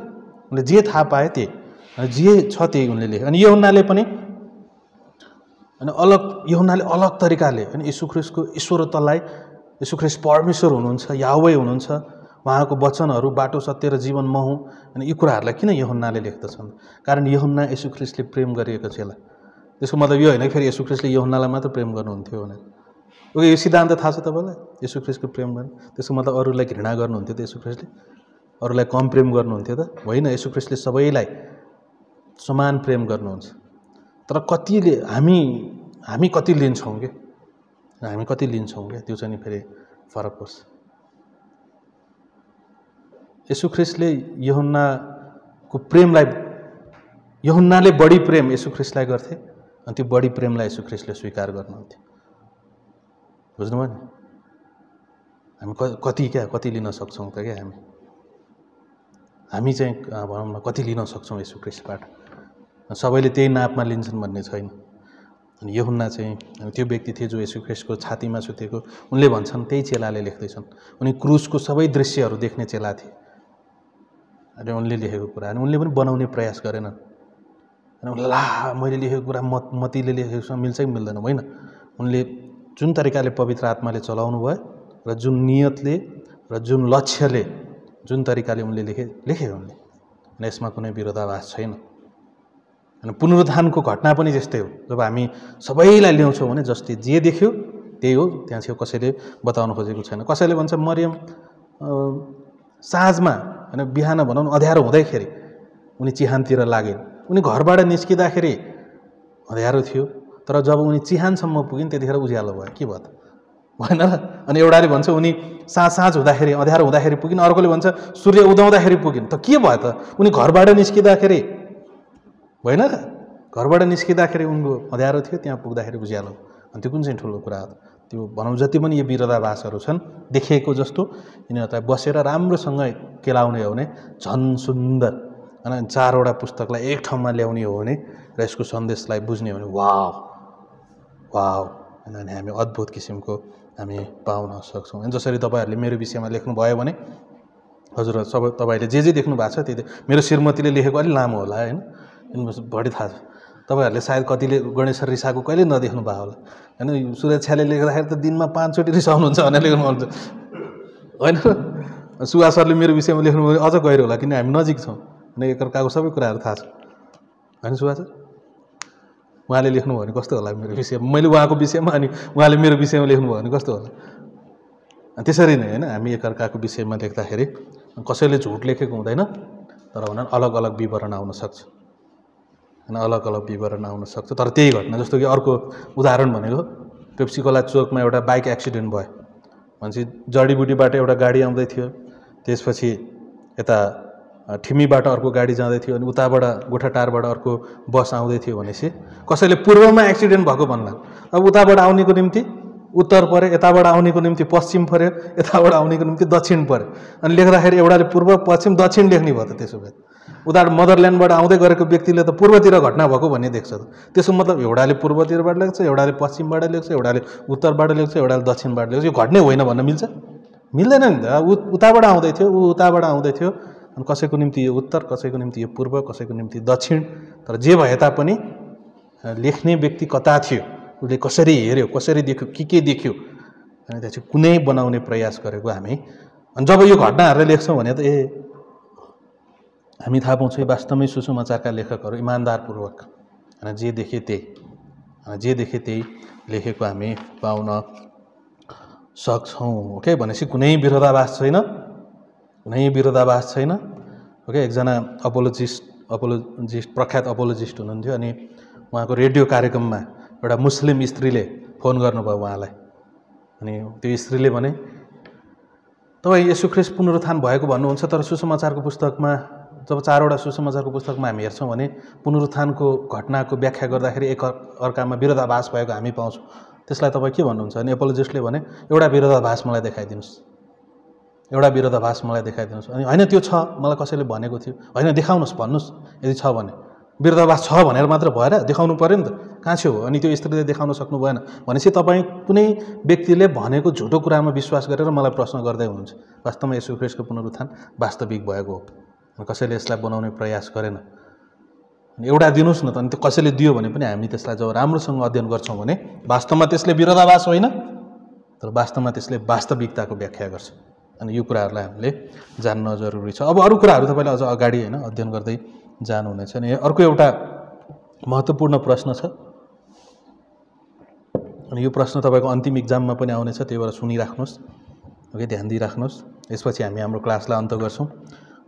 उनले जे थाहा पाए त्यही, जे छ त्यही उनले लेखे। अनि यूहन्नाले पनि अनि यूहन्नाले अलग तरिकाले अनि येशू ख्रीष्टको ईश्वरत्वलाई, येशू ख्रीष्ट परमेश्वर हुनुहुन्छ, याहवे हुनुहुन्छ, उहाँको वचनहरू बाटो सत्य र जीवन म हुँ, अनि यी कुराहरूलाई किन यूहन्नाले लेख्दछन्? कारण यूहन्ना येशू ख्रीष्टले प्रेम गरिएको चेला। त्यसको मतलब यो होइन कि फेरि येशू ख्रीष्टले यूहन्नालाई मात्र प्रेम गर्नुहुन्थ्यो भनेर। यो सिद्धान्त थाहा छ तपाईँलाई? येशू ख्रीष्टको प्रेम गर्ने त्यसको मतलब अरूलाई घृणा गर्नुहुन्थ्यो त येशू ख्रीष्टले? अरूलाई कम प्रेम गर्नुहुन्थ्यो त होइन? येशू ख्रीष्टले सबैलाई समान प्रेम गर्नुहुन्छ। तर कतिले हामी कति लिन्छौँ कि, हामी कति लिन्छौँ क्या, त्यो चाहिँ नि फेरि फरक पर्छ। येशू ख्रीष्टले यूहन्नाको प्रेमलाई, यूहन्नाले बढी प्रेम येशू ख्रीष्टलाई गर्थे अनि त्यो बढी प्रेमलाई येशू ख्रीष्टले स्वीकार गर्नुहुन्थ्यो। बुझ्नुभयो नि? हामी कति लिन सक्छौँ त क्या? हामी चाहिँ भनौँ न कति लिन सक्छौँ येशू ख्रीष्टबाट? सबैले त्यही नापमा लिन्छन् भन्ने छैन। अनि यूहन्ना चाहिँ त्यो व्यक्ति थिए जो येशू ख्रीष्टको छातीमा सुतेको, उनले भन्छन् त्यही चेलाले लेख्दैछन्। उनी क्रुसको सबै दृश्यहरू देख्ने चेला थिए अनि उनले लेखेको कुरा, अनि उनले पनि बनाउने प्रयास गरेनन्। अनि ला मैले लेखेको कुरा मतीले लेखेकोसँग मिल्छ कि मिल्दैन? होइन, उनले जुन तरिकाले पवित्र आत्माले चलाउनु भयो र जुन नियतले र जुन लक्ष्यले जुन तरिकाले उनले लेखे उनले, अनि यसमा कुनै विरोधाभास छैन। अनि पुनरुत्थानको घटना पनि त्यस्तै हो। जब हामी सबैलाई ल्याउँछौँ भने जसले जे देख्यो त्यही हो, त्यहाँ चाहिँ कसैले बताउन खोजेको छैन। कसैले भन्छ मरियम साँझमा होइन बिहान भनौँ अँध्यारो हुँदैखेरि उनी चिहानतिर लागिन्। उनी घरबाट निस्किँदाखेरि अँध्यारो थियो, तर जब उनी चिहानसम्म पुगिन् त्यतिखेर उज्यालो भयो। के भयो त? भएन र? अनि एउटाले भन्छ उनी साँझ हुँदाखेरि अँध्यारो हुँदाखेरि पुगिन्, अर्कोले भन्छ सूर्य उदाउँदाखेरि पुगिन्। त के भयो त? उनी घरबाट निस्किँदाखेरि भएन र? घरबाट निस्किँदाखेरि उनको अँध्यारो थियो, त्यहाँ पुग्दाखेरि उज्यालो। अनि त्यो कुन चाहिँ ठुलो कुरा हो? त्यो भनौँ जति पनि यो विरोधाभासहरू छन् देखिएको जस्तो, यिनीहरूलाई बसेर राम्रोसँग केलाउने हो भने झन् सुन्दर, अनि 4वटा पुस्तकलाई एक ठाउँमा ल्याउने हो भने र यसको सन्देशलाई बुझ्ने हो भने वाव अनि हामी अद्भुत किसिमको हामी पाउन सक्छौँ। अनि जसरी तपाईँहरूले मेरो विषयमा लेख्नुभयो भने हजुर तपाईँहरूले जे देख्नु भएको छ त्यही मेरो श्रीमतीले लेखेको अलिक लामो होला होइन, बढी थाहा छ। तपाईँहरूले सायद कतिले गणेश सर रिसाएको कहिले नदेख्नु भएको होला होइन। सुरक्षाले लेख्दाखेरि त दिनमा 5 चोटि रिसाउनुहुन्छ भनेर लेख्नुहुन्छ होइन। सुभाष सरले मेरो विषयमा लेख्नुभयो भने अझ गहिरो होला, किन हामी नजिक छौँ अनि एकअर्काको सबै कुराहरू थाहा छ होइन। सुभाष सर उहाँले लेख्नुभयो भने कस्तो होला मेरो विषयमा, मैले उहाँको विषयमा अनि उहाँले मेरो विषयमा लेख्नुभयो भने कस्तो होला? त्यसरी नै होइन, हामी एकअर्काको विषयमा लेख्दाखेरि कसैले झुट लेखेको हुँदैन, तर उनीहरू अलग अलग विवरण आउन सक्छ होइन, अलग अलग विवरण आउन सक्छ। तर त्यही घटना जस्तो कि अर्को उदाहरण भनेको पेप्सीकोला चोकमा एउटा बाइक एक्सिडेन्ट भयो भनेपछि जडीबुटीबाट एउटा गाडी आउँदै थियो, त्यसपछि यता ठिमीबाट अर्को गाडी जाँदै थियो, अनि उताबाट गोठाटारबाट अर्को बस आउँदै थियो भनेपछि कसैले पूर्वमा एक्सिडेन्ट भएको भन्ला। अब उताबाट आउनेको निम्ति उत्तर पऱ्यो, यताबाट आउनेको निम्ति पश्चिम पऱ्यो, यताबाट आउनेको निम्ति दक्षिण पऱ्यो। अनि लेख्दाखेरि एउटाले पूर्व पश्चिम दक्षिण लेख्ने भयो त। त्यसो भए उता मदरल्यान्डबाट आउँदै गरेको व्यक्तिले त पूर्वतिर घटना भएको भन्ने देख्छ त। त्यसको मतलब एउटाले पूर्वतिरबाट लेख्छ, एउटाले पश्चिमबाट लेख्छ, एउटाले उत्तरबाट लेख्छ, एउटाले दक्षिणबाट लेख्छ। यो घट्नै होइन भन्न मिल्छ? मिल्दैन नि त। उताबाट आउँदै थियो, उताबाट आउँदै थियो, अनि कसैको निम्ति यो उत्तर, कसैको निम्ति यो पूर्व, कसैको निम्ति दक्षिण। तर जे भए तापनि लेख्ने व्यक्ति कता थियो, उसले कसरी हेऱ्यो, कसरी देख्यो, के देख्यो, अनि त्यसपछि कुनै बनाउने प्रयास गरेको हामी। अनि जब यो घटनाहरूले लेख्छौँ भने त हामी थाहा पाउँछौँ वास्तवमै सुसमाचारका लेखकहरू इमान्दारपूर्वक जे देखे त्यही लेखेको हामी पाउन सक्छौँ। ओके, भनेपछि कुनै विरोधाभास छैन, ओके। एकजना अपोलोजिस्ट प्रख्यात अपोलोजिस्ट हुनुहुन्थ्यो, अनि उहाँको रेडियो कार्यक्रममा एउटा मुस्लिम स्त्रीले फोन गर्नुभयो उहाँलाई। अनि त्यो स्त्रीले भने, तपाईँ येशू ख्रीष्ट पुनरुत्थान भएको भन्नुहुन्छ, तर सुसमाचारको पुस्तकमा जब 4वटा सुसमाचारको पुस्तकमा हामी हेर्छौँ भने पुनरुत्थानको घटनाको व्याख्या गर्दाखेरि एक अर्कामा विरोधाभास भएको हामी पाउँछौँ। त्यसलाई तपाईँ के भन्नुहुन्छ? अनि एपोलोजिस्टले भने, एउटा विरोधाभास मलाई देखाइदिनुहोस्। अनि होइन त्यो छ, मलाई कसैले भनेको थियो। होइन देखाउनुहोस्, भन्नुहोस् यदि छ भने। विरोधाभास छ भनेर मात्र भएर देखाउनु पऱ्यो नि त, कहाँ छ हो? अनि त्यो स्त्रीले देखाउन सक्नु भएन भनेपछि तपाईँ कुनै व्यक्तिले भनेको झुटो कुरामा विश्वास गरेर मलाई प्रश्न गर्दै हुनुहुन्छ। वास्तवमा येशू ख्रीष्टको पुनरुत्थान वास्तविक भएको हो, कसैले यसलाई बनाउने प्रयास गरेन। अनि एउटा दिनुहोस् न त। अनि त्यो कसैले दियो भने पनि हामी त्यसलाई जब राम्रोसँग अध्ययन गर्छौँ भने वास्तवमा त्यसले विरोधाभास होइन, तर वास्तवमा त्यसले वास्तविकताको व्याख्या गर्छ। अनि यो कुराहरूलाई हामीले जान्न जरुरी छ। अब अरू कुराहरू तपाईँले अझ अगाडि अध्ययन गर्दै जानुहुनेछ। अनि अर्को एउटा महत्त्वपूर्ण प्रश्न छ, अनि यो प्रश्न तपाईँको अन्तिम इक्जाममा पनि आउनेछ, त्यही भएर सुनिराख्नुहोस्, ओके, ध्यान दिइराख्नुहोस्। यसपछि हामी हाम्रो क्लासलाई अन्त गर्छौँ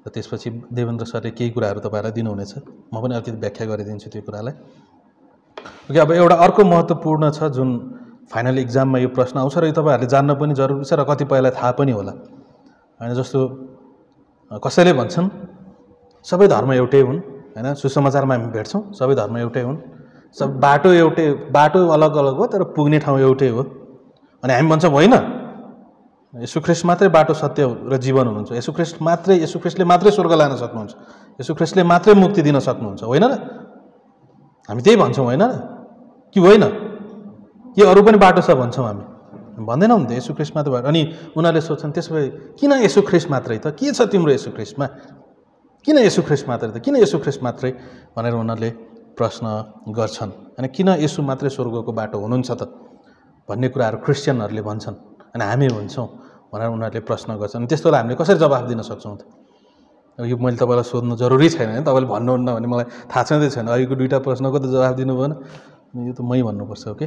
र त्यसपछि देवेन्द्र सरले केही कुराहरू तपाईँलाई दिनुहुनेछ, म पनि अलिकति व्याख्या गरिदिन्छु त्यो कुरालाई। ओके, अब एउटा अर्को महत्त्वपूर्ण छ जुन फाइनल इक्जाममा यो प्रश्न आउँछ र यो तपाईँहरूले जान्न पनि जरुरी छ र कतिपयलाई थाहा पनि होला। होइन, जस्तो कसैले भन्छन् सबै धर्म एउटै हुन्, होइन, सुसमाचारमा हामी भेट्छौँ सबै धर्म एउटै हुन्, सब बाटो अलग अलग हो तर पुग्ने ठाउँ एउटै हो। अनि हामी भन्छौँ होइन, येशू ख्रीष्ट मात्रै बाटो, सत्य र जीवन हुनुहुन्छ, येशू ख्रीष्टले मात्रै स्वर्ग लान सक्नुहुन्छ, येशू ख्रीष्टले मात्रै मुक्ति दिन सक्नुहुन्छ, होइन र? हामी त्यही भन्छौँ, होइन र? कि होइन? के अरू पनि बाटो छ भन्छौँ हामी? भन्दैनौँ नि त, येशू ख्रीष्ट मात्रै बाटो। अनि उनीहरूले सोच्छन् त्यसो भए किन येशू ख्रीष्ट मात्रै त? के छ तिम्रो येशू ख्रीष्टमा? किन येशू ख्रीष्ट मात्रै त? किन येशू ख्रीष्ट मात्रै भनेर उनीहरूले प्रश्न गर्छन्। अनि किन येशू मात्रै स्वर्गको बाटो हुनुहुन्छ त भन्ने कुराहरू क्रिस्चियनहरूले भन्छन् अनि हामी भन्छौँ भनेर उनीहरूले प्रश्न गर्छन्। अनि त्यस्तोलाई हामीले कसरी जवाफ दिन सक्छौँ त? यो मैले तपाईँलाई सोध्नु जरुरी छैन, होइन? तपाईँले भन्नुहुन्न भने मलाई थाहा छँदै छैन। अहिलेको दुईवटा प्रश्नको त जवाफ दिनु भएन, यो त मै भन्नुपर्छ। ओके,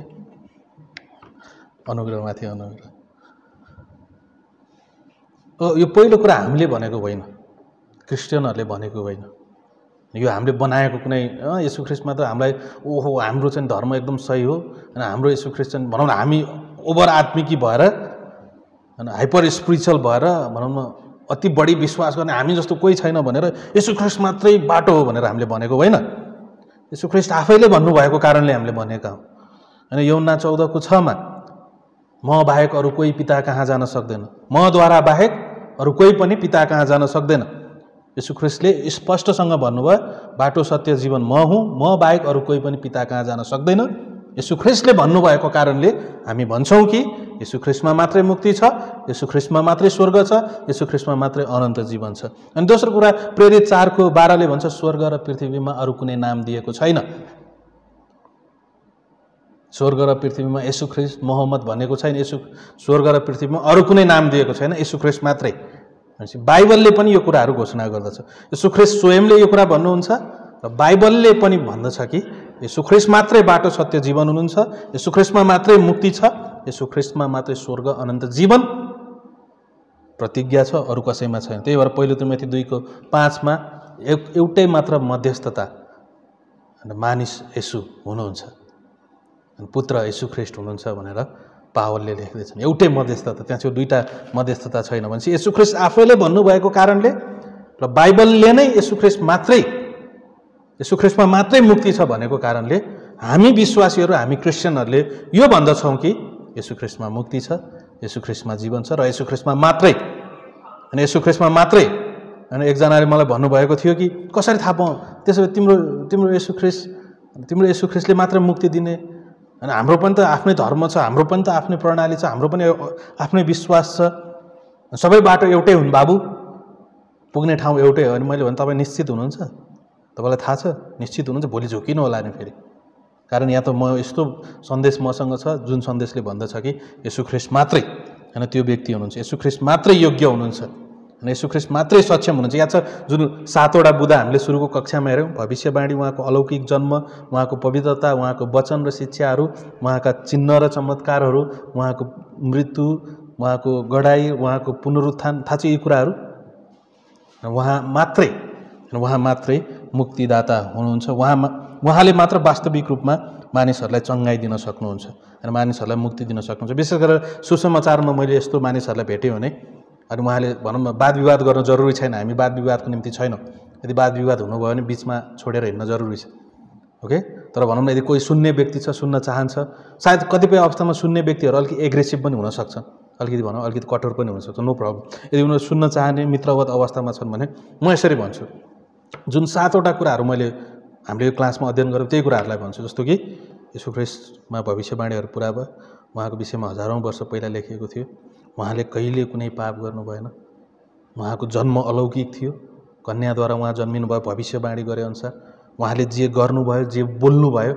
अनुग्रहमाथि अनुग्रह। यो पहिलो कुरा हामीले भनेको होइन, क्रिस्चियनहरूले भनेको होइन, यो हामीले बनाएको कुनै येशू ख्रीष्ट मात्र हामीलाई ओहो हाम्रो चाहिँ धर्म एकदम सही हो अनि हाम्रो येशू ख्रीष्ट चाहिँ भनौँ न हामी ओभर आत्मिकी भएर अनि हाइपर स्पिरिचुअल भएर भनौँ न अति बढी विश्वास गर्ने हामी जस्तो कोही छैन भनेर येशू ख्रीष्ट मात्रै बाटो हो भनेर हामीले भनेको होइन। येशू ख्रीष्ट आफैले भन्नुभएको कारणले हामीले भनेका हौँ। अनि यूहन्ना 14:6 म बाहेक अरू कोही पिता कहाँ जान सक्दैन, मद्वारा बाहेक अरू कोही पनि पिता कहाँ जान सक्दैन। येशू ख्रीष्टले स्पष्टसँग भन्नुभयो बाटो सत्य जीवन म हुँ, म बाहेक अरू कोही पनि पिता कहाँ जान सक्दैन। येशू ख्रीष्टले भन्नुभएको कारणले हामी भन्छौँ कि येशू ख्रीष्टमा मात्रै मुक्ति छ, येशू ख्रीष्टमा मात्रै स्वर्ग छ, येशू ख्रीष्टमा मात्रै अनन्त जीवन छ। अनि दोस्रो कुरा प्रेरित 4:12 भन्छ स्वर्ग र पृथ्वीमा अरू कुनै नाम दिएको छैन। स्वर्ग र पृथ्वीमा येशू ख्रीष्ट मोहम्मद भनेको छैन, येशू स्वर्ग र पृथ्वीमा अरू कुनै नाम दिएको छैन, येशू ख्रीष्ट मात्रै। बाइबलले पनि यो कुराहरू घोषणा गर्दछ। येशू ख्रीष्ट स्वयंले यो कुरा भन्नुहुन्छ र बाइबलले पनि भन्दछ कि येशू ख्रीष्ट मात्रै बाटो सत्य जीवन हुनुहुन्छ, येशू ख्रीष्टमा मात्रै मुक्ति छ, येशू ख्रीष्टमा मात्रै स्वर्ग अनन्त जीवन प्रतिज्ञा छ, अरू कसैमा छैन। त्यही भएर पहिलो तिमोथी 2:5 एउटै मात्र मध्यस्थता मानिस येशू हुनुहुन्छ, पुत्र येशू ख्रीष्ट हुनुहुन्छ भनेर पावलले लेख्दैछन्। एउटै मध्यस्थता, त्यहाँ चाहिँ दुईटा मध्यस्थता छैन भनेपछि येशू ख्रीष्ट आफैले भन्नुभएको कारणले र बाइबलले नै येशू ख्रीष्ट मात्रै, येशू ख्रीष्टमा मात्रै मुक्ति छ भनेको कारणले हामी विश्वासीहरू, हामी क्रिस्चियनहरूले यो भन्दछौँ कि येशू ख्रीष्टमा मुक्ति छ, येशू ख्रीष्टमा जीवन छ र येशू ख्रीष्टमा मात्रै, अनि येशू ख्रीष्टमा मात्रै अनि एकजनाले मलाई भन्नुभएको थियो कि कसरी थाहा पाऊँ त्यसो भए तिम्रो येशू ख्रीष्टले मात्र मुक्ति दिने अनि हाम्रो पनि त आफ्नै धर्म छ हाम्रो पनि त आफ्नै प्रणाली छ हाम्रो पनि आफ्नै विश्वास छ सबै बाटो एउटै हुन् बाबु पुग्ने ठाउँ एउटै हो अनि मैले भने तपाईँ निश्चित हुनुहुन्छ तपाईँलाई थाहा छ निश्चित हुनुहुन्छ भोलि झुकिनु होला नि फेरि कारण यहाँ त म यस्तो सन्देश मसँग छ जुन सन्देशले भन्दछ कि येशू ख्रीष्ट मात्रै हैन त्यो व्यक्ति हुनुहुन्छ येशू ख्रीष्ट मात्रै योग्य हुनुहुन्छ अनि येशू ख्रीष्ट मात्रै सक्षम हुनुहुन्छ यहाँ छ जुन 7वटा बुँदा हामीले सुरुको कक्षामा हेऱ्यौँ भविष्यवाणी उहाँको अलौकिक जन्म उहाँको पवित्रता उहाँको वचन र शिक्षाहरू उहाँका चिन्ह र चमत्कारहरू उहाँको मृत्यु उहाँको गडाई उहाँको पुनरुत्थान थाहा छ यी कुराहरू उहाँ मात्रै मुक्तिदाता हुनुहुन्छ उहाँले मात्र वास्तविक रूपमा मानिसहरूलाई चङ्गाइ दिन सक्नुहुन्छ अनि मानिसहरूलाई मुक्ति दिन सक्नुहुन्छ विशेष गरेर सुसमाचारमा मैले यस्तो मानिसहरूलाई भेटेँ भने अनि उहाँले भनौँ न वाद विवाद गर्न जरुरी छैन हामी वाद विवादको निम्ति छैनौँ यदि वाद विवाद हुनुभयो भने बिचमा छोडेर हिँड्न जरुरी छ ओके तर भनौँ न यदि कोही सुन्ने व्यक्ति छ सुन्न चाहन्छ सायद कतिपय अवस्थामा सुन्ने व्यक्तिहरू अलिकति एग्रेसिभ पनि हुन सक्छन् अलिकति भनौँ अलिकति कठोर पनि हुनसक्छ नो प्रब्लम यदि उनीहरू सुन्न चाहने मित्रवत अवस्थामा छन् भने म यसरी भन्छु जुन 7वटा कुराहरू मैले हामीले यो क्लासमा अध्ययन गऱ्यौँ त्यही कुराहरूलाई भन्छु जस्तो कि येशू ख्रीष्टमा भविष्यवाणीहरू पुरा भयो उहाँको विषयमा हजारौँ वर्ष पहिला लेखिएको थियो उहाँले कहिले कुनै पाप गर्नु भएन उहाँको जन्म अलौकिक थियो कन्याद्वारा उहाँ जन्मिनु भयो भविष्यवाणी गरे अनुसार उहाँले जे गर्नुभयो जे बोल्नुभयो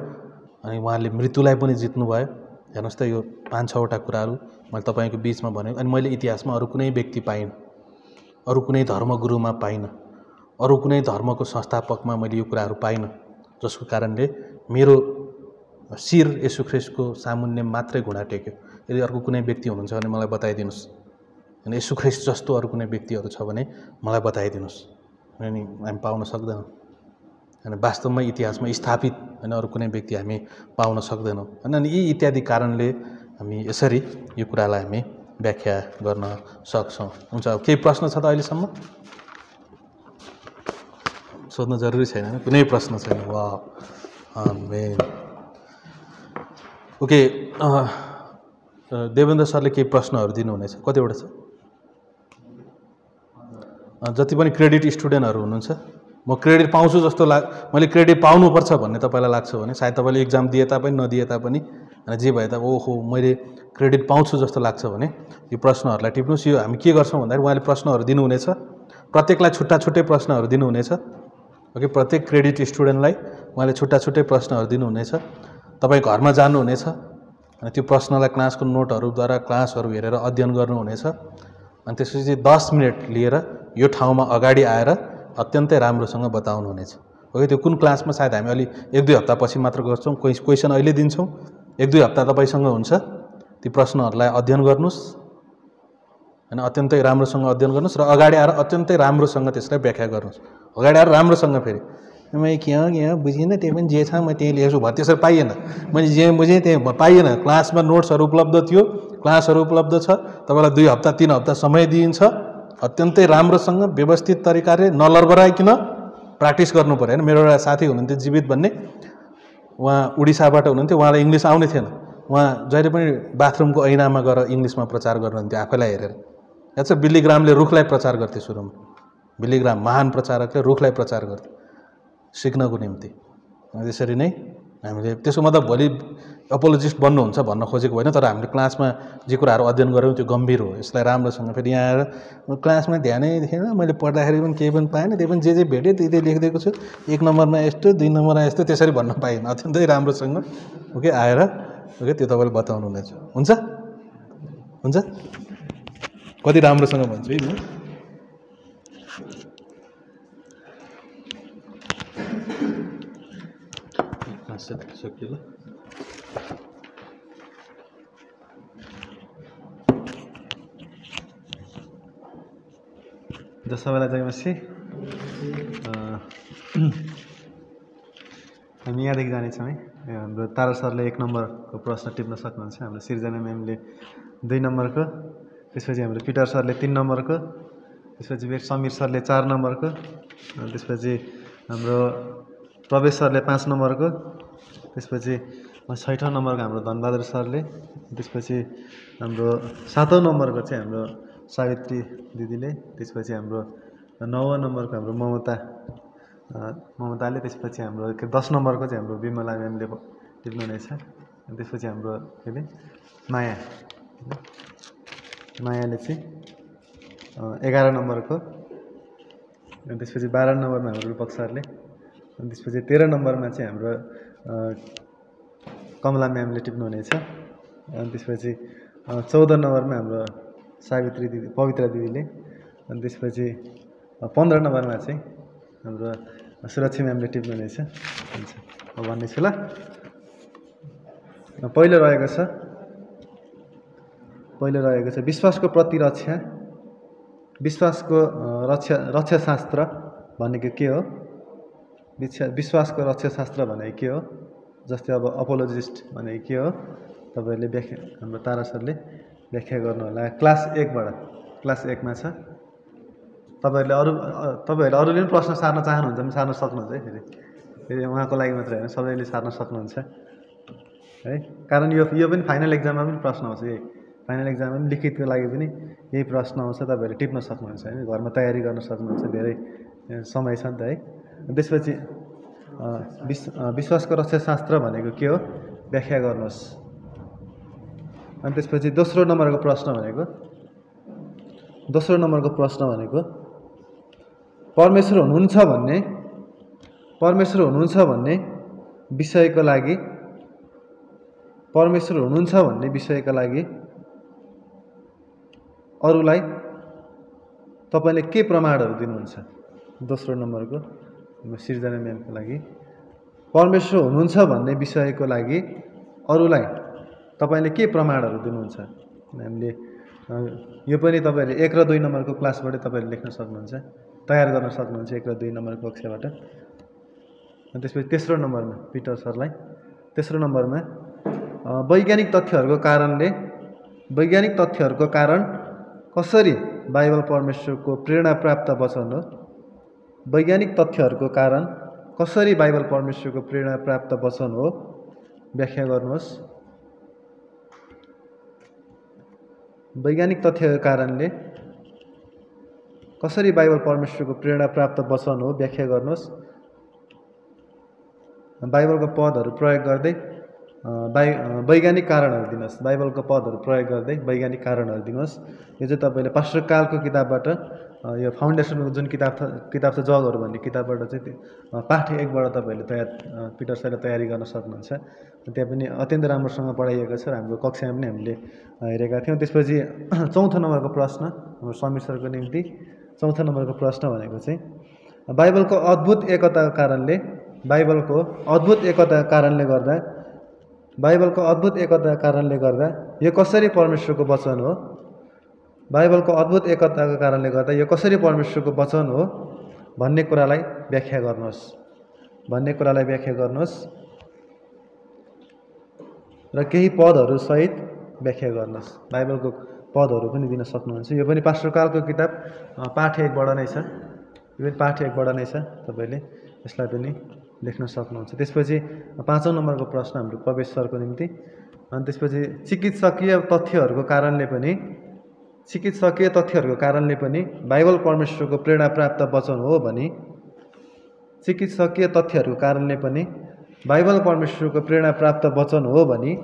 अनि उहाँले मृत्युलाई पनि जित्नुभयो हेर्नुहोस् त यो 5-6वटा कुराहरू मैले तपाईँको बिचमा भनेँ अनि मैले इतिहासमा अरू कुनै व्यक्ति पाइनँ अरू कुनै धर्मगुरुमा पाइनँ अरू कुनै धर्मको संस्थापकमा मैले यो कुराहरू पाइनँ जसको कारणले मेरो शिर येशू ख्रीष्टको सामुन्ने मात्रै घुँडा टेक्यो यदि अर्को कुनै व्यक्ति हुनुहुन्छ भने मलाई बताइदिनुहोस् अनि येशू ख्रीष्ट जस्तो अरू कुनै व्यक्तिहरू छ भने मलाई बताइदिनुहोस् अनि हामी पाउन सक्दैनौँ अनि वास्तवमा इतिहासमा स्थापित होइन अरू कुनै व्यक्ति हामी पाउन सक्दैनौँ अनि यी इत्यादि कारणले हामी यसरी यो कुरालाई हामी व्याख्या गर्न सक्छौँ हुन्छ केही प्रश्न छ त अहिलेसम्म सोध्न जरुरी छैन कुनै प्रश्न छैन वा आमेन ओके देवेन्द्र सरले केही प्रश्नहरू दिनुहुनेछ कतिवटा छ जति पनि क्रेडिट स्टुडेन्टहरू हुनुहुन्छ म क्रेडिट पाउँछु जस्तो मैले क्रेडिट पाउनुपर्छ भन्ने तपाईँलाई लाग्छ भने सायद तपाईँले इक्जाम दिए तापनि नदिए तापनि अनि जे भए त ओहो मैले क्रेडिट पाउँछु जस्तो लाग्छ भने यो प्रश्नहरूलाई टिप्नुहोस् यो हामी के गर्छौँ भन्दाखेरि उहाँले प्रश्नहरू दिनुहुनेछ प्रत्येकलाई छुट्टा छुट्टै प्रश्नहरू दिनुहुनेछ ओके प्रत्येक क्रेडिट स्टुडेन्टलाई उहाँले छुट्टा छुट्टै प्रश्नहरू दिनुहुनेछ तपाईँ घरमा जानुहुनेछ अनि त्यो प्रश्नलाई क्लासको नोटहरूद्वारा क्लासहरू हेरेर अध्ययन गर्नुहुनेछ अनि त्यसपछि 10 मिनट लिएर यो ठाउँमा अगाडि आएर अत्यन्तै राम्रोसँग बताउनुहुनेछ ओके त्यो कुन क्लासमा सायद हामी अलि 1-2 हप्तापछि मात्र गर्छौँ क्वेसन अहिले दिन्छौँ 1-2 हप्ता तपाईँसँग हुन्छ ती प्रश्नहरूलाई अध्ययन गर्नुहोस् हैन अत्यन्तै राम्रोसँग अध्ययन गर्नुहोस् र अगाडि आएर अत्यन्तै राम्रोसँग त्यसलाई व्याख्या गर्नुहोस् अगाडि आएर राम्रोसँग फेरि मैं क्या बुझिनँ त्यही पनि जे छ म त्यही लेख्छु भयो त्यसरी पाइएन मैले जे बुझेँ त्यही पाइएन क्लासमा नोट्सहरू उपलब्ध थियो क्लासहरू उपलब्ध छ तपाईँलाई 2 हप्ता 3 हप्ता समय दिइन्छ अत्यन्तै राम्रोसँग व्यवस्थित तरिकाले नलरबराइकन प्र्याक्टिस गर्नु पर्यो हैन मेरो एउटा साथी हुनुहुन्थ्यो जीवित भन्ने उहाँ उडिसाबाट हुनुहुन्थ्यो उहाँलाई इङ्ग्लिस आउने थिएन उहाँ जहिले पनि बाथरुमको ऐनामा गएर इङ्ग्लिसमा प्रचार गर्नुहुन्थ्यो आफैलाई हेरेर याद छ बिली ग्रामले रुखलाई प्रचार गर्थे सुरुमा बिली ग्राम महान प्रचारकले रुखलाई प्रचार गर्थे सिक्नको निम्ति त्यसरी नै हामीले त्यसको मतलब भोलि अपोलोजिस्ट बन्नुहुन्छ भन्न खोजेको होइन तर हामीले क्लासमा जे कुराहरू अध्ययन गऱ्यौँ त्यो गम्भीर हो यसलाई राम्रोसँग फेरि यहाँ आएर क्लासमा ध्यानै थिएन मैले पढ्दाखेरि पनि केही पनि पाएन त्यही पनि जे भेटेँ त्यही लेखिदिएको छु 1 नम्बरमा यस्तो 2 नम्बरमा यस्तो त्यसरी भन्न पाइएन अत्यन्तै राम्रोसँग ओके आएर ओके त्यो तपाईँले बताउनु हुनेछ हुन्छ हुन्छ कति राम्रोसँग भन्छु है म सकियो ल सबैलाई जयमसी हामी यहाँदेखि जानेछौँ है हाम्रो तारा सरले 1 नम्बरको प्रश्न टिप्न सक्नुहुन्छ हाम्रो सिर्जना म्यामले 2 नम्बरको त्यसपछि हाम्रो पिटर सरले 3 नम्बरको त्यसपछि फेरि समीर सरले 4 नम्बरको त्यसपछि हाम्रो प्रवेश सरले 5 नम्बरको त्यसपछि 6औं नम्बरको हाम्रो धनबहादुर सरले त्यसपछि हाम्रो 7औं नम्बरको चाहिँ हाम्रो सावित्री दिदीले त्यसपछि हाम्रो 9 नम्बरको हाम्रो ममताले, त्यसपछि हाम्रो 10 नम्बरको चाहिँ हाम्रो विमला म्यामले टिप्नुहुनेछ। त्यसपछि हाम्रो के अरे मायाले चाहिँ 11 नम्बरको, अनि त्यसपछि 12 नम्बरमा हाम्रो रूपक सरले, अनि त्यसपछि 13 नम्बरमा चाहिँ हाम्रो कमला म्यामले टिप्नुहुनेछ। अनि त्यसपछि 14 नम्बरमा हाम्रो सावित्री दिदी, पवित्रा दिदीले, अनि त्यसपछि 15 नम्बरमा चाहिँ हाम्रो सुरक्षा म्यामले टिप्नुहुनेछ। हुन्छ, म भन्नेछु ल। पहिलो रहेको छ विश्वासको प्रतिरक्षा। विश्वासको रक्षाशास्त्र भनेको के हो? विश्वासको रक्षाशास्त्र भनेको के हो? जस्तै अब अपोलोजिस्ट भनेको के हो? तपाईँहरूले व्याख्या, हाम्रो तारा सरले व्याख्या गर्नुहोला। क्लास 1मा छ। तपाईँहरूले अरूले पनि प्रश्न सार्न चाहनुहुन्छ भने सार्न सक्नुहुन्छ है। फेरि उहाँको लागि मात्रै होइन, सबैले सार्न सक्नुहुन्छ है। कारण यो पनि फाइनल एक्जाममा पनि प्रश्न आउँछ। यही फाइनल एक्जाममा पनि लिखितको लागि पनि यही प्रश्न आउँछ। तपाईँहरूले टिप्न सक्नुहुन्छ होइन, घरमा तयारी गर्न सक्नुहुन्छ। धेरै समय छ नि त है। त्यसपछि विश्वासको रक्षाशास्त्र भनेको के हो? व्याख्या गर्नुहोस्। अनि त्यसपछि दोस्रो नम्बरको प्रश्न भनेको परमेश्वर हुनुहुन्छ भन्ने विषयको लागि अरूलाई तपाईँले के प्रमाणहरू दिनुहुन्छ? दोस्रो नम्बरको सिर्जना म्यामको लागि परमेश्वर हुनुहुन्छ भन्ने विषयको लागि अरूलाई तपाईँले के प्रमाणहरू दिनुहुन्छ? हामीले यो पनि तपाईँहरूले 1 र 2 नम्बरको क्लासबाट तपाईँहरूले लेख्न सक्नुहुन्छ, तयार गर्न सक्नुहुन्छ 1 र 2 नम्बरको कक्षाबाट। अनि त्यसपछि तेस्रो नम्बरमा पिटर सरलाई, तेस्रो नम्बरमा वैज्ञानिक तथ्यहरूको कारण कसरी बाइबल परमेश्वरको प्रेरणा प्राप्त वचन हो? वैज्ञानिक तथ्यहरूको कारण कसरी बाइबल परमेश्वरको प्रेरणा प्राप्त वचन हो? व्याख्या गर्नुहोस्। वैज्ञानिक तथ्यको कारणले कसरी बाइबल परमेश्वरको प्रेरणा प्राप्त वचन हो? व्याख्या गर्नुहोस्। बाइबलको पदहरू प्रयोग गर्दै वैज्ञानिक कारणहरू दिनुहोस्। बाइबलको पदहरू प्रयोग गर्दै वैज्ञानिक कारणहरू दिनुहोस्। यो चाहिँ तपाईँले पास्टर कालको किताबबाट, यो फाउन्डेसनको जुन किताब छ जगहरू भन्ने किताबबाट चाहिँ पाठ 1बाट तपाईँहरूले पिटर सरले तयारी गर्न सक्नुहुन्छ। त्यहाँ पनि अत्यन्त राम्रोसँग पढाइएको छ। हाम्रो कक्षामा पनि हामीले हेरेका थियौँ। त्यसपछि 4थो नम्बरको प्रश्न हाम्रो समीर सरको निम्ति। 4थो नम्बरको प्रश्न भनेको चाहिँ बाइबलको अद्भुत एकताको कारणले गर्दा यो कसरी परमेश्वरको वचन हो? बाइबलको अद्भुत एकताको कारणले गर्दा यो कसरी परमेश्वरको वचन हो भन्ने कुरालाई व्याख्या गर्नुहोस् र केही पदहरू सहित व्याख्या गर्नुहोस्। बाइबलको पदहरू पनि दिन सक्नुहुन्छ। यो पनि पास्टर कालको किताब पाठ 1बाट नै छ। यो पनि पाठ 1बाट नै छ। तपाईँले यसलाई पनि लेख्न सक्नुहुन्छ। त्यसपछि 5औं नम्बरको प्रश्न हाम्रो प्रवेश सरको निम्ति। अनि त्यसपछि चिकित्सकीय तथ्यहरूको कारणले पनि बाइबल परमेश्वरको प्रेरणा प्राप्त वचन हो भनी, चिकित्सकीय तथ्यहरूको कारणले पनि बाइबल परमेश्वरको प्रेरणा प्राप्त वचन हो भनी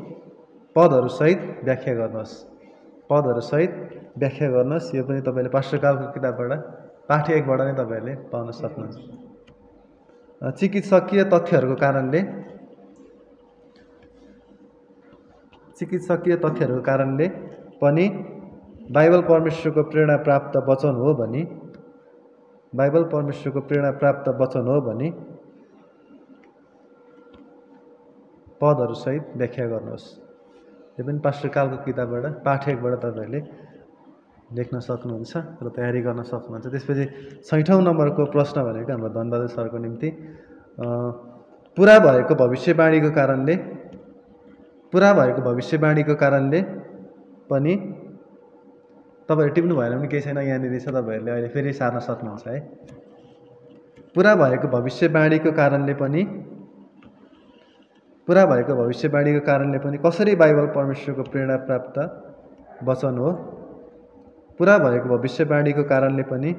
पदहरू सहित व्याख्या गर्नुहोस्। यो पनि तपाईँले पास्टर कालको किताबबाट पाठ 1बाट नै तपाईँहरूले पाउन सक्नुहुन्छ। चिकित्सकीय तथ्यहरूको कारणले पनि बाइबल परमेश्वरको प्रेरणा प्राप्त वचन हो भनी पदहरू सहित व्याख्या गर्नुहोस्। यो पनि पास्टर कालको किताबबाट पाठ 1बाट तपाईँहरूले लेख्न सक्नुहुन्छ र तयारी गर्न सक्नुहुन्छ। त्यसपछि 6औं नम्बरको प्रश्न भनेको हाम्रो धनबहादुर सरको निम्ति पुरा भएको भविष्यवाणीको कारणले पनि, तपाईँहरू टिप्नु भएन भने केही छैन, यहाँनिर छ, तपाईँहरूले अहिले फेरि सार्न सक्नुहुन्छ है। पुरा भएको भविष्यवाणीको कारणले पनि कसरी बाइबल परमेश्वरको प्रेरणा प्राप्त वचन हो? पुरा भएको भविष्यवाणीको कारणले पनि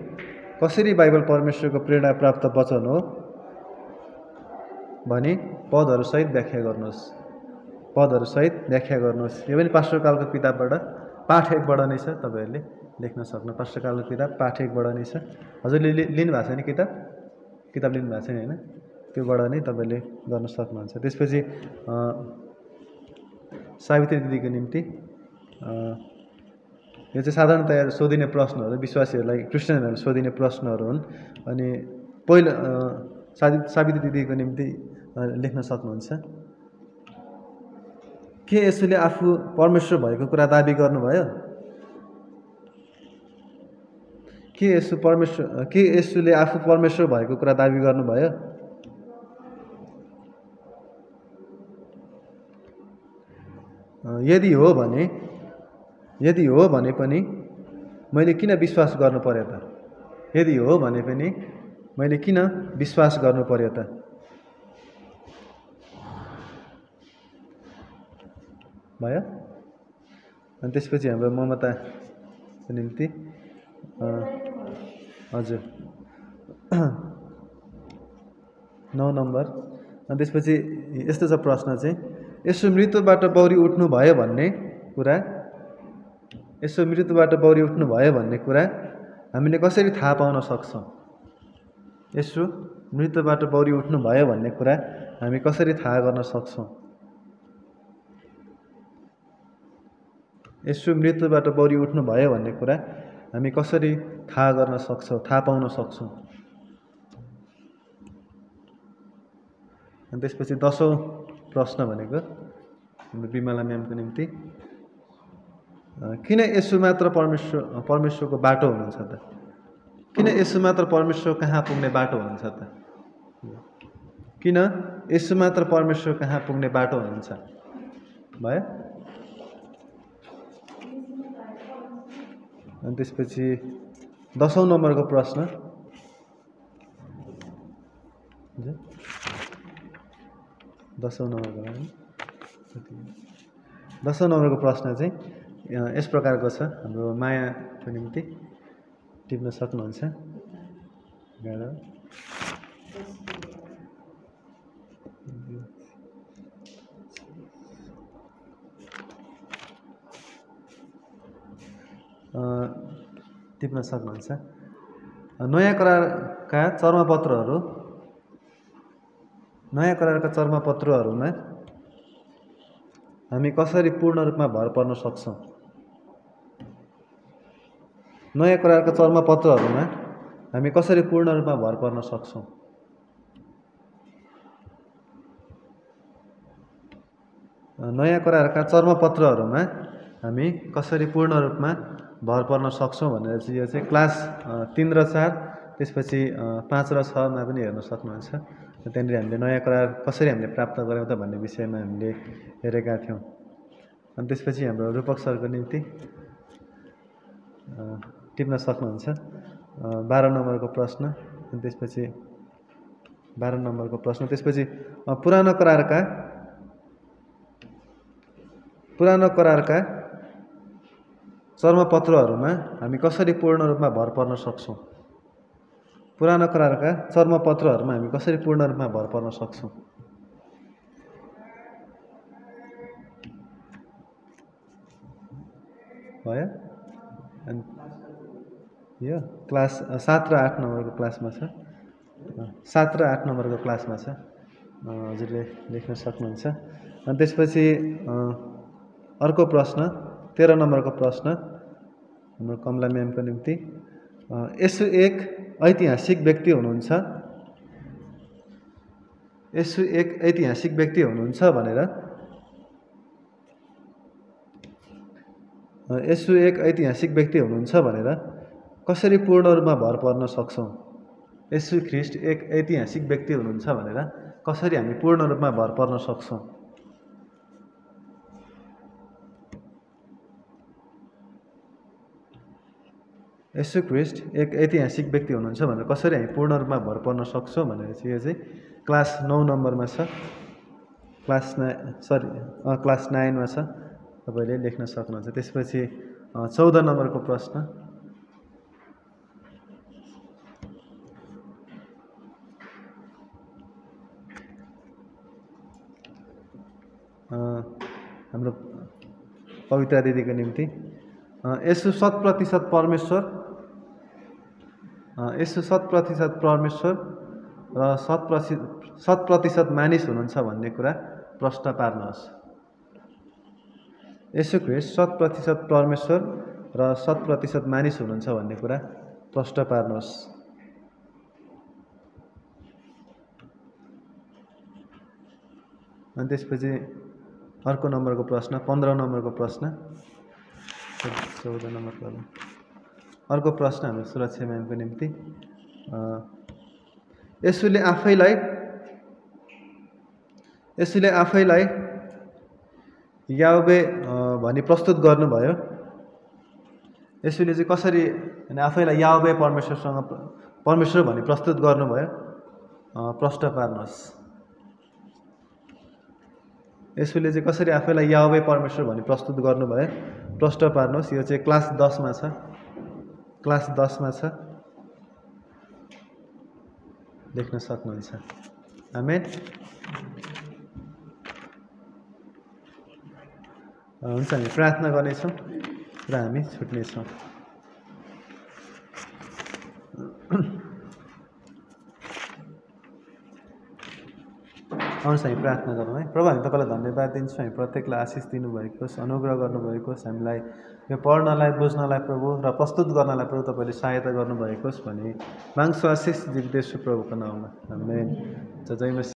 कसरी बाइबल परमेश्वरको प्रेरणा प्राप्त वचन हो भनी पदहरूसहित व्याख्या गर्नुहोस्। पदहरूसहित व्याख्या गर्नुहोस्। यो पनि पास्टरकालको किताबबाट पाठ 1बाट नै छ, तपाईँहरूले लेख्न सक्नु। पास्टरकालको किताब पाठ 1बाट नै छ। हजुरले लिनु भएको छैन किताब लिनु भएको छैन होइन? त्योबाट नै तपाईँले गर्न सक्नुहुन्छ। त्यसपछि सावित्री दिदीको निम्ति यो चाहिँ साधारणतया सोधिने प्रश्नहरू, विश्वासीहरूलाई, क्रिस्चियनहरूलाई सोधिने प्रश्नहरू हुन्। अनि पहिलो सावित्री दिदीको निम्ति लेख्न सक्नुहुन्छ। के यसुले आफू परमेश्वर भएको कुरा दाबी गर्नुभयो? के यसुले आफू परमेश्वर भएको कुरा दाबी गर्नुभयो? यदि हो भने पनि मैले किन विश्वास गर्नु पर्यो त? यदि हो भने पनि मैले किन विश्वास गर्नु पर्यो त? भयो। अनि त्यसपछि हाम्रो ममताको निम्ति हजुर 9 नम्बर। अनि त्यसपछि यस्तो छ प्रश्न चाहिँ, यसो मृत्युबाट बौरी उठ्नु भयो भन्ने कुरा हामीले कसरी थाहा पाउन सक्छौँ? यसो मृत्युबाट बौरी उठ्नु भयो भन्ने कुरा हामी कसरी थाहा गर्न सक्छौँ? यसो मृत्युबाट बौरी उठ्नु भयो भन्ने कुरा हामी कसरी थाहा गर्न सक्छौँ, थाहा पाउन सक्छौँ? अनि त्यसपछि 10औं प्रश्न भनेको हाम्रो बिमला म्यामको निम्ति, किन यसो मात्र परमेश्वरको बाटो हुनुहुन्छ त? किन यसो मात्र परमेश्वर कहाँ पुग्ने बाटो हुनुहुन्छ त? किन यसो मात्र परमेश्वर कहाँ पुग्ने बाटो हुनुहुन्छ? भयो। अनि त्यसपछि 10औं नम्बरको प्रश्न, 10औं नम्बरको प्रश्न चाहिँ यस प्रकारको छ। हाम्रो मायाको निम्ति टिप्न सक्नुहुन्छ। टिप्न सक्नुहुन्छ। नयाँ करारका चर्मपत्रहरूमा हामी कसरी पूर्ण रूपमा भर पर्न सक्छौँ? नयाँ करारका चर्मपत्रहरूमा हामी कसरी पूर्ण रूपमा भर पर्न सक्छौँ? नयाँ करारका चर्मपत्रहरूमा हामी कसरी पूर्ण रूपमा भर पर्न सक्छौँ भनेर चाहिँ यो चाहिँ क्लास 3 र 4, त्यसपछि 5 र 6 मा पनि हेर्न सक्नुहुन्छ। त्यहाँनिर हामीले नयाँ करार कसरी हामीले प्राप्त गऱ्यौँ त भन्ने विषयमा हामीले हेरेका थियौँ। अनि त्यसपछि हाम्रो रूपक सरको निम्ति टिप्न सक्नुहुन्छ 12 नम्बरको प्रश्न। अनि त्यसपछि 12 नम्बरको प्रश्न, त्यसपछि पुरानो करारका चर्मपत्रहरूमा हामी कसरी पूर्ण रूपमा भर पर्न सक्छौँ? पुरानो करारका चर्मपत्रहरूमा हामी कसरी पूर्ण रूपमा भर पर्न सक्छौँ? भयो। अनि यो क्लास 7 र 8 नम्बरको क्लासमा छ। 7 र 8 नम्बरको क्लासमा छ, हजुरले लेख्न सक्नुहुन्छ। अनि त्यसपछि अर्को प्रश्न 13 नम्बरको प्रश्न हाम्रो कमला म्यामको निम्ति, यसो एक ऐतिहासिक व्यक्ति हुनुहुन्छ, यसो एक ऐतिहासिक व्यक्ति हुनुहुन्छ भनेर कसरी पूर्ण रूपमा भर पर्न सक्छौँ? यसु ख्रीष्ट एक ऐतिहासिक व्यक्ति हुनुहुन्छ भनेर कसरी हामी पूर्ण रूपमा भर पर्न सक्छौँ? यसु ख्रीष्ट एक ऐतिहासिक व्यक्ति हुनुहुन्छ भनेर कसरी हामी पूर्ण रूपमा भर पर्न सक्छौँ भनेर चाहिँ यो चाहिँ क्लास 9 नम्बरमा छ। क्लास 9 मा छ, तपाईँले लेख्न सक्नुहुन्छ। त्यसपछि 14 नम्बरको प्रश्न, हाम्रो पवित्र दिदीको निम्ति यसो 100% परमेश्वर, यसो 100% परमेश्वर र 100% मानिस हुनुहुन्छ भन्ने कुरा प्रश्न पार्नुहोस्। यसो ख्रीष्ट 100% परमेश्वर र 100% मानिस हुनुहुन्छ भन्ने कुरा प्रश्न पार्नुहोस्। अनि त्यसपछि अर्को नम्बरको प्रश्न, 15 नम्बरको प्रश्न, 14 नम्बरको अर्को प्रश्न हाम्रो सुरक्षा म्यामको निम्ति। यसुले आफैलाई याहवे भनी प्रस्तुत गर्नुभयो। यसुले चाहिँ कसरी आफैलाई याहवे परमेश्वर भनी प्रस्तुत गर्नुभयो प्रश्न पार्नुहोस्। यसुले चाहिँ कसरी आफैलाई याहवे परमेश्वर भनी प्रस्तुत गर्नुभयो प्रश्न पार्नुहोस्। यो चाहिँ क्लास 10 मा छ, क्लास 10 मा छ, देख्न सक्नुहुन्छ। आमेन। हुन्छ, हामी प्रार्थना गर्नेछौँ र हामी छुट्नेछौँ। आउनुहोस् हामी प्रार्थना गरौँ है। प्रभु, हामी तपाईँलाई धन्यवाद दिन्छौँ, हामी प्रत्येकलाई आशिष दिनुभएको होस्, अनुग्रह गर्नुभएको होस्, हामीलाई यो पढ्नलाई, बुझ्नलाई प्रभु र प्रस्तुत गर्नलाई प्रभु तपाईँले सहायता गर्नुभएको होस् भनी माग्छु आशिष दिँदैछु प्रभुको नाउँमा। आमेन। जय मसीह।